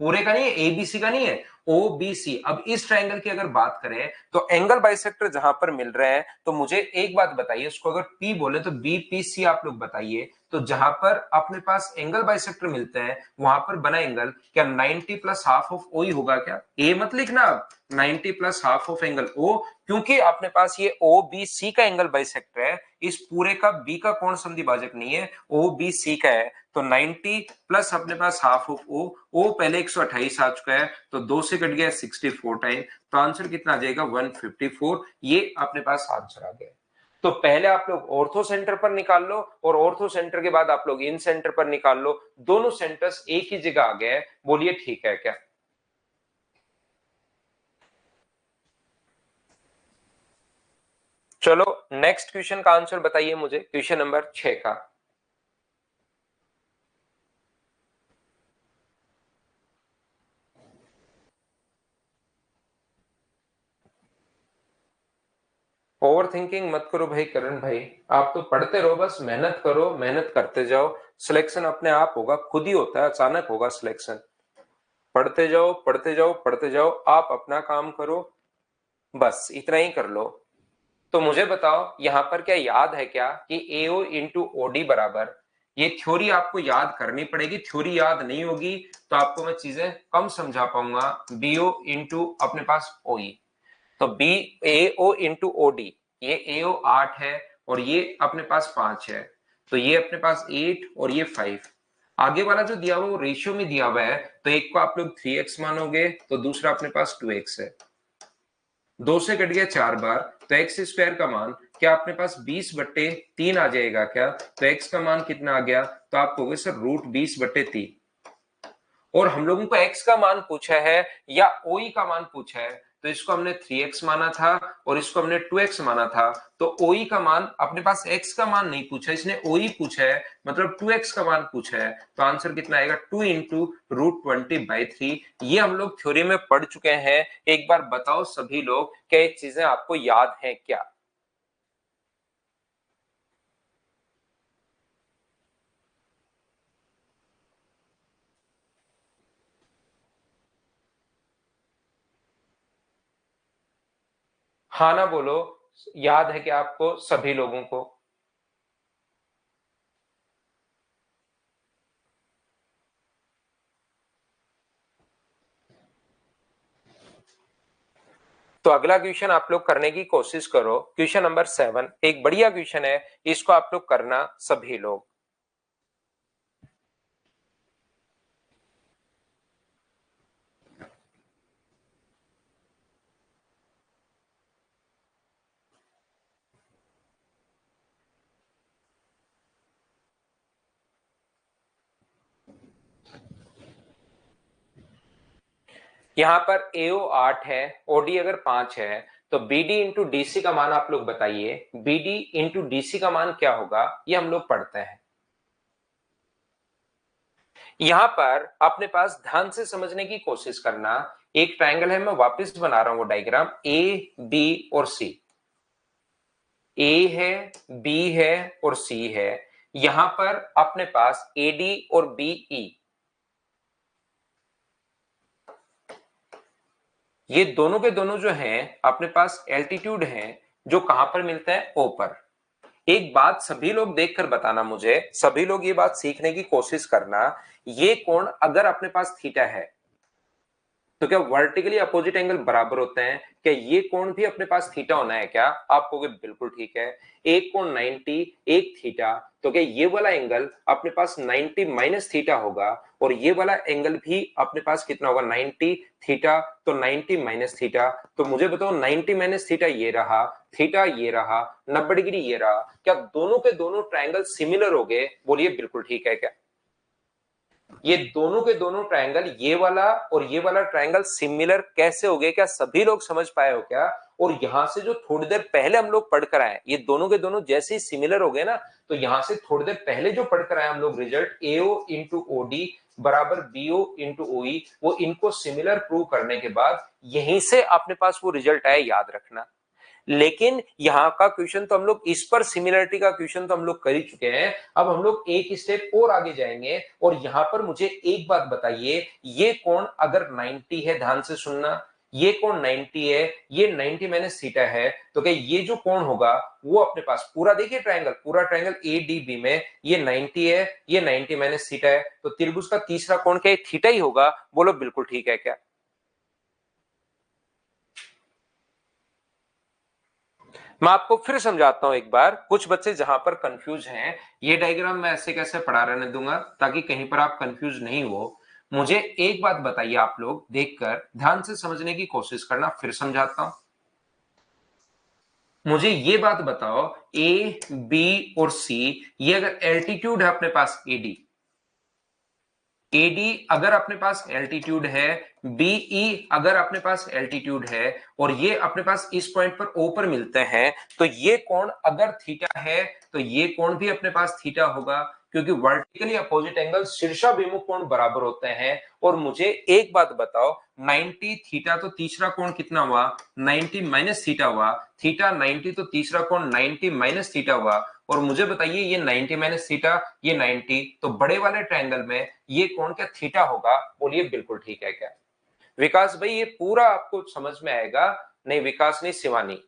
पूरे का नहीं है, एबीसी का नहीं है, ओ बी सी। अब इस ट्रायंगल की अगर बात करें तो एंगल बाइसेक्टर जहां पर मिल रहे हैं, तो मुझे एक बात बताइए, उसको अगर पी बोले तो बी पी सी आप लोग बताइए। तो जहां पर अपने पास एंगल बाइसेक्टर मिलते हैं वहां पर बना एंगल क्या 90 प्लस हाफ ऑफ ओ ही होगा क्या? ए मत लिखना अब, 90 plus half of angle O, क्योंकि अपने पास ये ओ बी सी का एंगल बाइसेक्टर है, इस पूरे का बी का कोण संधिभाजक नहीं है, ओ बी सी का है। तो 90 प्लस अपने पास हाफ ऑफ ओ, ओ पहले 128 आ चुका है, तो 2 से कट गया 64 टाइम, तो आंसर कितना आ जाएगा 154। ये अपने पास आंसर आ गया। तो पहले आप लोग ऑर्थो सेंटर पर निकाल लो, और ऑर्थो सेंटर के बाद आप लोग इन सेंटर पर निकाल लो, दोनों सेंटर्स एक ही जगह आ गए। बोलिए ठीक है क्या? चलो नेक्स्ट क्वेश्चन का आंसर बताइए मुझे, क्वेश्चन नंबर 6 का। ओवर थिंकिंग मत करो भाई करण भाई, आप तो पढ़ते रहो, बस मेहनत करो, मेहनत करते जाओ, सिलेक्शन अपने आप होगा, खुद ही होता है, अचानक होगा सिलेक्शन। पढ़ते जाओ पढ़ते जाओ पढ़ते जाओ, आप अपना काम करो, बस इतना ही कर लो। तो मुझे बताओ यहां पर क्या याद है क्या कि एओ इंटू ओडी बराबर, ये थ्योरी आपको याद करनी पड़ेगी, थ्योरी याद नहीं होगी तो आपको मैं चीजें कम समझा पाऊंगा। बीओ इंटू अपने पास ओई, तो बी ए ओ इंटू ओडी, ये AO 8 है और ये अपने पास 5 है, तो ये अपने पास 8 और ये 5। आगे वाला जो दिया हुआ वो रेशियो में दिया हुआ है, तो एक को आप लोग 3x मानोगे तो दूसरा अपने पास 2x है। 2 से कट गया 4 बार, तो एक्स स्क्वायर का मान क्या अपने पास 20/3 आ जाएगा क्या? तो एक्स का मान कितना आ गया? तो आप कहोगे सर √20/3। और हम लोगों को x का मान पूछा है या OE का मान पूछा है, तो इसको हमने 3x माना था और इसको हमने 2x माना था। तो OE का मान अपने पास x का मान नहीं पूछा, इसने OE पूछा है, मतलब 2x का मान पूछा है। तो आंसर कितना आएगा? 2 इंटू √20/3। ये हम लोग थ्योरी में पढ़ चुके हैं। एक बार बताओ सभी लोग, क्या ये चीजें आपको याद है क्या? हाँ ना बोलो, याद है क्या आपको सभी लोगों को? तो अगला क्वेश्चन आप लोग करने की कोशिश करो। क्वेश्चन नंबर 7 एक बढ़िया क्वेश्चन है, इसको आप लोग करना सभी लोग। यहां पर AO 8 है, OD अगर 5 है, तो BD इंटू DC का मान आप लोग बताइए। BD इंटू DC का मान क्या होगा, ये हम लोग पढ़ते हैं। यहां पर अपने पास ध्यान से समझने की कोशिश करना। एक ट्रायंगल है, मैं वापस बना रहा हूं वो डायग्राम, AB और C। A है, B है और C है। यहां पर अपने पास AD और BE, ये दोनों के दोनों जो हैं अपने पास एल्टीट्यूड हैं, जो कहां पर मिलते हैं? O पर। एक बात सभी लोग देखकर बताना मुझे, सभी लोग ये बात सीखने की कोशिश करना, ये कोण अगर अपने पास थीटा है, तो क्या वर्टिकली अपोजिट एंगल बराबर होते हैं? क्या ये कोण भी अपने पास थीटा होना है क्या? आप कहोगे बिल्कुल ठीक है। एक कोण 90, एक थीटा, तो क्या ये वाला एंगल अपने पास 90 माइनस थीटा होगा? और ये वाला एंगल भी अपने पास कितना होगा? 90 थीटा, तो 90 माइनस थीटा। तो मुझे बताओ 90 माइनस थीटा ये रहा, थीटा ये रहा, 90 डिग्री ये रहा, क्या दोनों के दोनों ट्रायंगल सिमिलर हो गए? बोलिए बिल्कुल ठीक है क्या? ये दोनों के दोनों ट्रायंगल, ये वाला और ये वाला ट्रायंगल सिमिलर कैसे हो गए? क्या सभी लोग समझ पाए हो क्या? और यहां से जो थोड़ी देर पहले हम लोग पढ़कर आए, ये दोनों के दोनों जैसे ही सिमिलर हो गए ना, तो यहां से थोड़ी देर पहले जो पढ़कर आए हम लोग रिजल्ट, AO इंटू OD बराबर BO इंटू OE, वो इनको सिमिलर प्रूव करने के बाद यहीं से अपने पास वो रिजल्ट आया, याद रखना। लेकिन यहां का क्वेश्चन तो हम लोग इस पर सिमिलरिटी का क्वेश्चन तो हम लोग कर ही चुके हैं। अब हम लोग एक स्टेप और आगे जाएंगे और यहां पर मुझे एक बात बताइए, ये कोण अगर 90 है, ध्यान से सुनना, ये कोण 90 है, ये 90 माइनस थीटा है, तो क्या ये जो कोण होगा वो अपने पास पूरा, देखिए ट्रायंगल, पूरा ट्रायंगल ADB में ये 90 है, ये 90 माइनस थीटा है, तो त्रिभुज का तीसरा कोण क्या थीटा ही होगा? बोलो बिल्कुल ठीक है क्या? मैं आपको फिर समझाता हूं एक बार, कुछ बच्चे जहां पर कंफ्यूज हैं, ये डायग्राम मैं ऐसे कैसे पढ़ा रहने दूंगा ताकि कहीं पर आप कंफ्यूज नहीं हो। मुझे एक बात बताइए, आप लोग देखकर ध्यान से समझने की कोशिश करना, फिर समझाता हूं। मुझे ये बात बताओ, ए बी और सी, ये अगर एल्टीट्यूड है अपने पास AD, AD अगर अपने पास एल्टीट्यूड है, BE अगर अपने पास एल्टीट्यूड है, और ये अपने पास इस पॉइंट पर O पर मिलते हैं, तो ये कोण अगर थीटा है, तो ये कोण भी अपने पास थीटा होगा, क्योंकि वर्टिकली अपोजिट एंगल शीर्षाभिमुख कोण बराबर होते हैं। और मुझे एक बात बताओ, 90 थीटा तो तीसरा कोण कितना हुआ? 90 माइनस थीटा हुआ। थीटा 90 तो तीसरा कोण 90 माइनस थीटा हुआ। और मुझे बताइए ये 90 माइनस थीटा, ये 90, तो बड़े वाले ट्रायंगल में ये कोण क्या थीटा होगा? बोलिए बिल्कुल ठीक है क्या? विकास भाई ये पूरा आपको समझ में आएगा? नहीं विकास नहीं, शिवानी,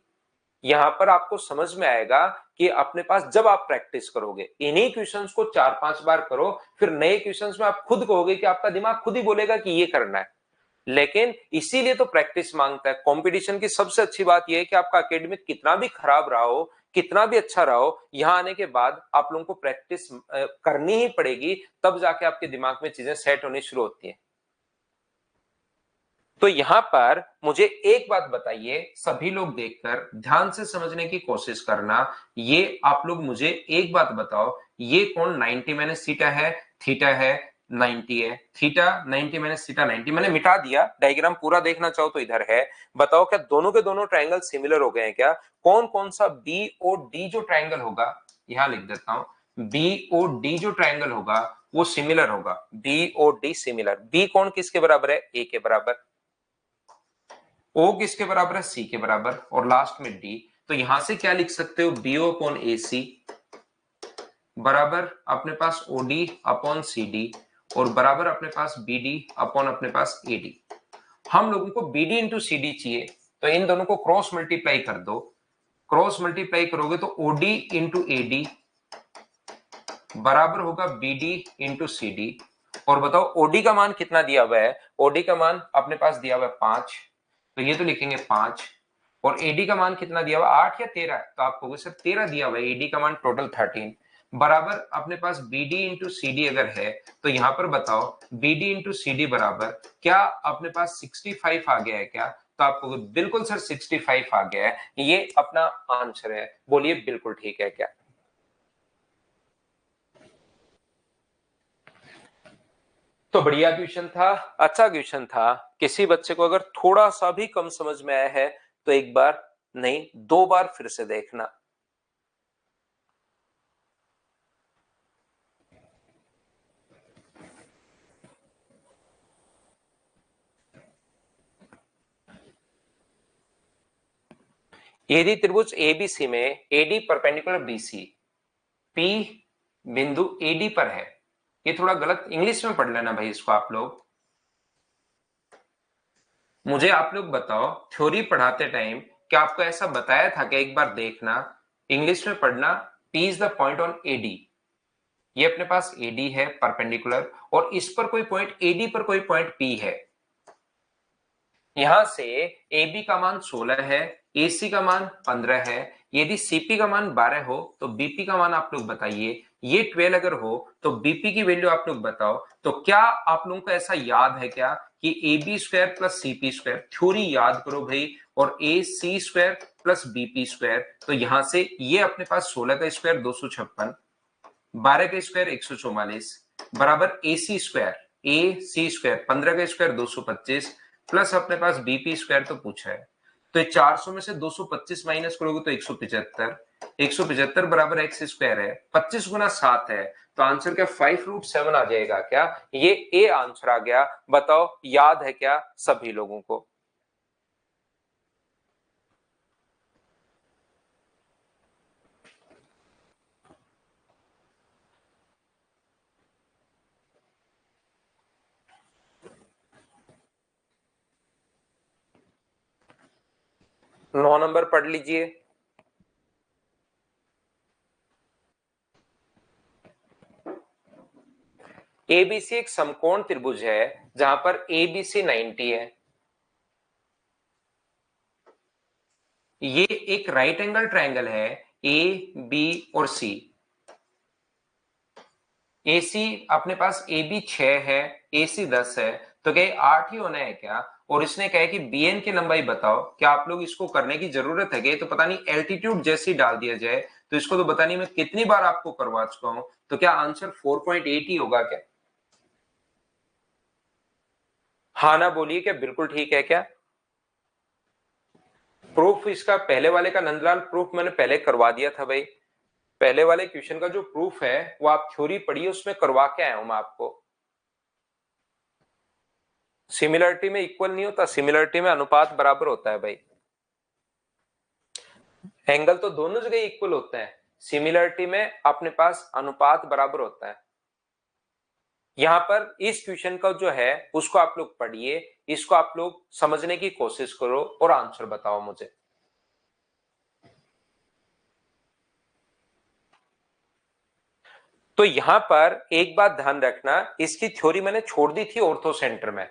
यहां पर आपको समझ में आएगा कि अपने पास जब आप प्रैक्टिस करोगे, इन्हीं क्वेश्चंस को 4-5 बार करो, फिर नए क्वेश्चंस में आप खुद कहोगे कि आपका दिमाग खुद ही बोलेगा कि ये करना है। लेकिन इसीलिए तो प्रैक्टिस मांगता है। कंपटीशन की सबसे अच्छी बात यह है कि आपका एकेडमिक कितना भी खराब रहा हो, कितना भी अच्छा रहा हो, यहां आने के बाद आप लोगों को प्रैक्टिस करनी ही पड़ेगी, तब जाके आपके दिमाग में चीजें सेट होनी शुरू होती हैं। तो यहां पर मुझे एक बात बताइए, सभी लोग देखकर ध्यान से समझने की कोशिश करना। ये आप लोग मुझे एक बात बताओ, ये कौन 90 माइनस थीटा है? थीटा है 90 है, थीटा 90 माइनस थीटा 90। मैंने मिटा दिया, डायग्राम पूरा देखना चाहो तो इधर है। बताओ क्या दोनों के दोनों ट्रायंगल सिमिलर हो गए हैं क्या? कौन कौन सा बी ओ डी जो ट्रायंगल होगा, यहां लिख देता हूं, बी ओ डी जो ट्रायंगल होगा वो सिमिलर होगा। B O D similar. B कौन किसके बराबर है? ए के बराबर। ओ किसके बराबर है? सी के बराबर। और लास्ट में डी। तो यहां से क्या लिख सकते हो? बीओ अपॉन ए सी बराबर अपने पास ओडी अपॉन सी डी, और बराबर अपने पास बीडी अपॉन अपने पास एडी। हम लोगों को बीडी इंटू सी डी चाहिए, तो इन दोनों को क्रॉस मल्टीप्लाई कर दो। क्रॉस मल्टीप्लाई करोगे तो ओडी इंटू एडी बराबर होगा बीडी इंटू सी डी। और बताओ ओडी का मान कितना दिया हुआ है? ओडी का मान अपने पास दिया हुआ है 5, तो ये तो लिखेंगे 5। और एडी का मान कितना दिया हुआ? 8 या 13? तो आपको सर 13 दिया हुआ है, एडी का मान टोटल 13 बराबर अपने पास बीडी इंटू सी डी अगर है, तो यहां पर बताओ बीडी इंटू सी डी बराबर क्या अपने पास 65 आ गया है क्या? तो आपको बिल्कुल सर 65 आ गया है, ये अपना आंसर है। बोलिए बिल्कुल ठीक है क्या? तो बढ़िया क्वेश्चन था, अच्छा क्वेश्चन था। किसी बच्चे को अगर थोड़ा सा भी कम समझ में आया है तो एक बार नहीं 2 बार फिर से देखना। यदि त्रिभुज एबीसी में एडी परपेंडिकुलर बीसी, पी बिंदु एडी पर है। ये थोड़ा गलत इंग्लिश में पढ़ लेना भाई इसको आप लोग। मुझे आप लोग बताओ, थ्योरी पढ़ाते टाइम क्या आपको ऐसा बताया था कि एक बार देखना, इंग्लिश में पढ़ना, P is the point on AD. ये अपने पास एडी है परपेंडिकुलर, और इस पर कोई पॉइंट एडी पर कोई पॉइंट पी है। यहां से AB का मान 16 है, AC का मान 15 है। यदि CP का मान 12 हो तो BP का मान आप लोग बताइए। ये 12 अगर हो तो BP की वैल्यू आप लोग बताओ। तो क्या आप लोगों को ऐसा याद है क्या कि AB square plus CP square? Theory याद करो भाई। और AC square plus BP square, तो यहां से ये अपने पास 16 का स्क्वायर 256, 12 का स्क्वायर 144 बराबर AC स्क्वायर, AC स्क्वायर 15 का स्क्वायर 225 प्लस अपने पास बीपी स्क्वायर तो पूछा है। तो 400 में से 225 माइनस करोगे तो 175, 175 बराबर एक्स स्क्वायर है, 25 गुना 7 है। तो आंसर क्या 5√7 आ जाएगा क्या? ये ए आंसर आ गया। बताओ याद है क्या सभी लोगों को? नौ नंबर पढ़ लीजिए। एबीसी एक समकोण त्रिभुज है जहां पर एबीसी 90 है। ये एक राइट एंगल ट्रायंगल है, ए बी और सी। ए सी अपने पास ए बी 6 है, ए सी 10 है, तो क्या 8 ही होना है क्या? और इसने कहा है कि बी एन की लंबाई बताओ। क्या आप लोग इसको करने की जरूरत है? तो पता नहीं एल्टीट्यूड जैसी डाल दिया जाए, तो इसको तो पता नहीं मैं कितनी बार आपको करवा चुका हूं। तो क्या आंसर 4.8 ही होगा क्या? हाँ ना बोलिए, क्या बिल्कुल ठीक है क्या? प्रूफ इसका पहले वाले का नंदलाल प्रूफ मैंने पहले करवा दिया था भाई। पहले वाले क्वेश्चन का जो प्रूफ है वो आप थ्योरी पढ़िए, उसमें करवा के आया हूं मैं आपको। सिमिलरिटी में इक्वल नहीं होता, सिमिलरिटी में अनुपात बराबर होता है भाई। एंगल तो दोनों जगह इक्वल होते हैं, सिमिलरिटी में अपने पास अनुपात बराबर होता है। यहां पर इस क्वेश्चन का जो है उसको आप लोग पढ़िए, इसको आप लोग समझने की कोशिश करो और आंसर बताओ मुझे। तो यहां पर एक बात ध्यान रखना, इसकी थ्योरी मैंने छोड़ दी थी ऑर्थो सेंटर में।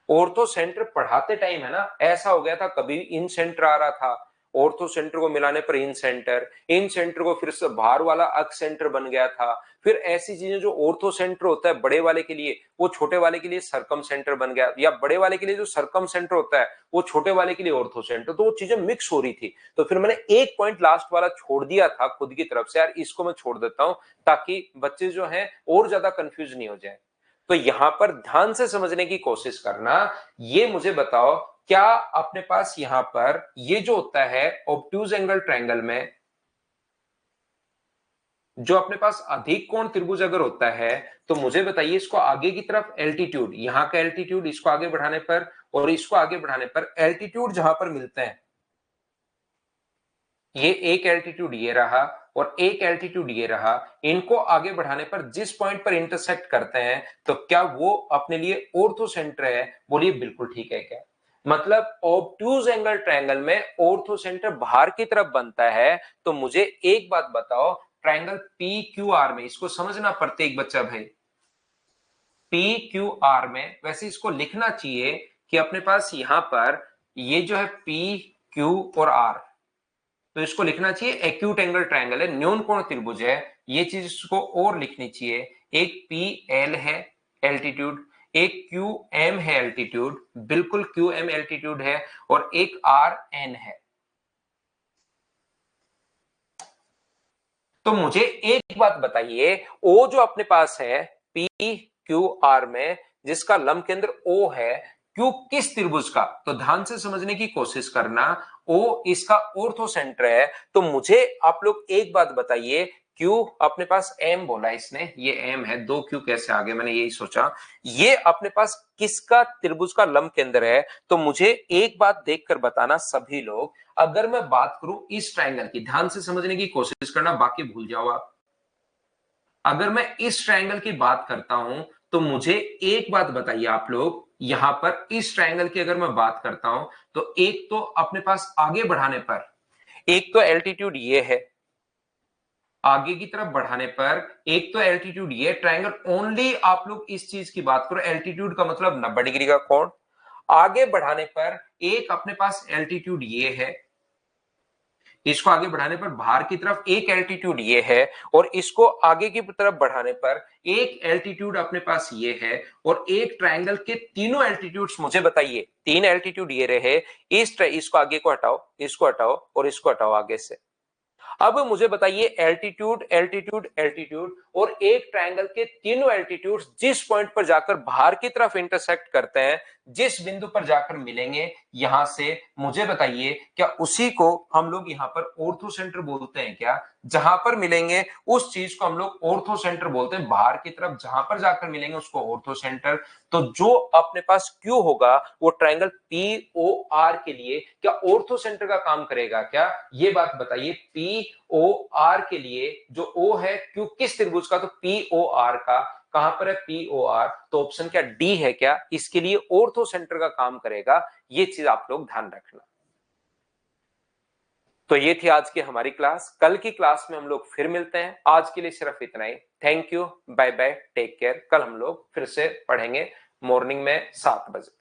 ऑर्थो सेंटर पढ़ाते टाइम है ना, ऐसा हो गया था, कभी इन सेंटर आ रहा था, ऑर्थो सेंटर को मिलाने पर इन सेंटर को फिर से बाहर वाला अक सेंटर बन गया था। फिर ऐसी चीजें, जो ऑर्थो सेंटर होता है बड़े वाले के लिए, वो छोटे वाले के लिए सरकम सेंटर बन गया, या बड़े वाले के लिए जो सरकम सेंटर होता है वो छोटे वाले के लिए ऑर्थो सेंटर। तो वो चीजें मिक्स हो रही थी। तो फिर मैंने एक पॉइंट लास्ट वाला छोड़ दिया था खुद की तरफ से, यार इसको मैं छोड़ देता हूं ताकि बच्चे जो हैं और ज्यादा कंफ्यूज नहीं हो जाए। तो यहां पर ध्यान से समझने की कोशिश करना। ये मुझे बताओ, क्या अपने पास यहां पर ये जो होता है ऑब्ट्यूज एंगल ट्रायंगल में, जो अपने पास अधिक कोण त्रिभुज अगर होता है, तो मुझे बताइए इसको आगे की तरफ एल्टीट्यूड, यहां का एल्टीट्यूड इसको आगे बढ़ाने पर और इसको आगे बढ़ाने पर एल्टीट्यूड जहां पर मिलते हैं, ये एक एल्टीट्यूड ये रहा और एक एल्टीट्यूड ये रहा, इनको आगे बढ़ाने पर जिस पॉइंट पर इंटरसेक्ट करते हैं, तो क्या वो अपने लिए ऑर्थो सेंटर है? बोलिए बिल्कुल ठीक है क्या? मतलब ऑब्ट्यूज एंगल ट्रायंगल में ऑर्थो सेंटर बाहर की तरफ बनता है। तो मुझे एक बात बताओ, ट्रायंगल पी क्यू आर में, इसको समझना प्रत्येक बच्चा भाई, पी क्यू आर में, वैसे इसको लिखना चाहिए कि अपने पास यहां पर ये जो है पी क्यू और आर, तो इसको लिखना चाहिए एक्यूट एंगल ट्रायंगल है, न्यून कोण त्रिभुज है। ये चीज इसको और लिखनी चाहिए। एक पी एल है एल्टीट्यूड, एक क्यू एम है एल्टीट्यूड, बिल्कुल क्यू एम एल्टीट्यूड है, और एक आर एन है। तो मुझे एक बात बताइए, ओ जो अपने पास है पी क्यू आर में, जिसका लंब केंद्र ओ है, क्यू किस त्रिभुज का? तो ध्यान से समझने की कोशिश करना। ओ इसका ऑर्थो सेंटर है। तो मुझे आप लोग एक बात बताइए, क्यू अपने पास एम बोला इसने, ये एम है, दो क्यू कैसे आ गए, मैंने यही सोचा। ये अपने पास किसका त्रिभुज का लंब केंद्र है? तो मुझे एक बात देखकर बताना सभी लोग, अगर मैं बात करूं इस ट्रायंगल की, ध्यान से समझने की कोशिश करना, बाकी भूल जाओ आप। अगर मैं इस ट्रायंगल की बात करता हूं, तो मुझे एक बात बताइए आप लोग, यहां पर इस ट्रायंगल की अगर मैं बात करता हूं, तो एक तो अपने पास आगे बढ़ाने पर, एक तो एल्टीट्यूड ये है, आगे की तरफ बढ़ाने पर एक तो एल्टीट्यूड ये, ट्रायंगल ओनली आप लोग इस चीज की बात करो, एल्टीट्यूड का मतलब 90 डिग्री का कोण। आगे बढ़ाने पर एक अपने पास एल्टीट्यूड ये है, इसको आगे बढ़ाने पर बाहर की तरफ एक एल्टीट्यूड ये है, और इसको आगे की तरफ बढ़ाने पर एक एल्टीट्यूड अपने पास ये है, और एक ट्रायंगल के तीनों एल्टीट्यूड्स मुझे बताइए, तीन एल्टीट्यूड ये रहे, इसको आगे को हटाओ, इसको हटाओ और इसको हटाओ आगे से। अब मुझे बताइए, एल्टीट्यूड एल्टीट्यूड एल्टीट्यूड और एक ट्रायंगल के तीनों एल्टीट्यूड जिस पॉइंट पर जाकर बाहर की तरफ इंटरसेक्ट करते हैं, जिस बिंदु पर जाकर मिलेंगे, यहां से मुझे बताइए, क्या उसी को हम लोग यहां पर ऑर्थो सेंटर बोलते हैं क्या? जहां पर मिलेंगे उस चीज को हम लोग ऑर्थो सेंटर बोलते हैं, बाहर की तरफ जहां पर जाकर मिलेंगे उसको ऑर्थो सेंटर। तो जो अपने पास क्यू होगा, वो ट्रायंगल पी ओ आर के लिए क्या ऑर्थो सेंटर का काम करेगा क्या? ये बात बताइए, पी ओ आर के लिए जो ओ है, क्यू किस त्रिभुज का? तो पी ओ आर का। कहां पर है पी ओ आर? तो ऑप्शन क्या डी है क्या? इसके लिए ऑर्थो सेंटर का काम करेगा। ये चीज आप लोग ध्यान रखना। तो ये थी आज की हमारी क्लास। कल की क्लास में हम लोग फिर मिलते हैं। आज के लिए सिर्फ इतना ही। Thank you, bye bye, take care. कल हम लोग फिर से पढ़ेंगे मॉर्निंग में 7 बजे।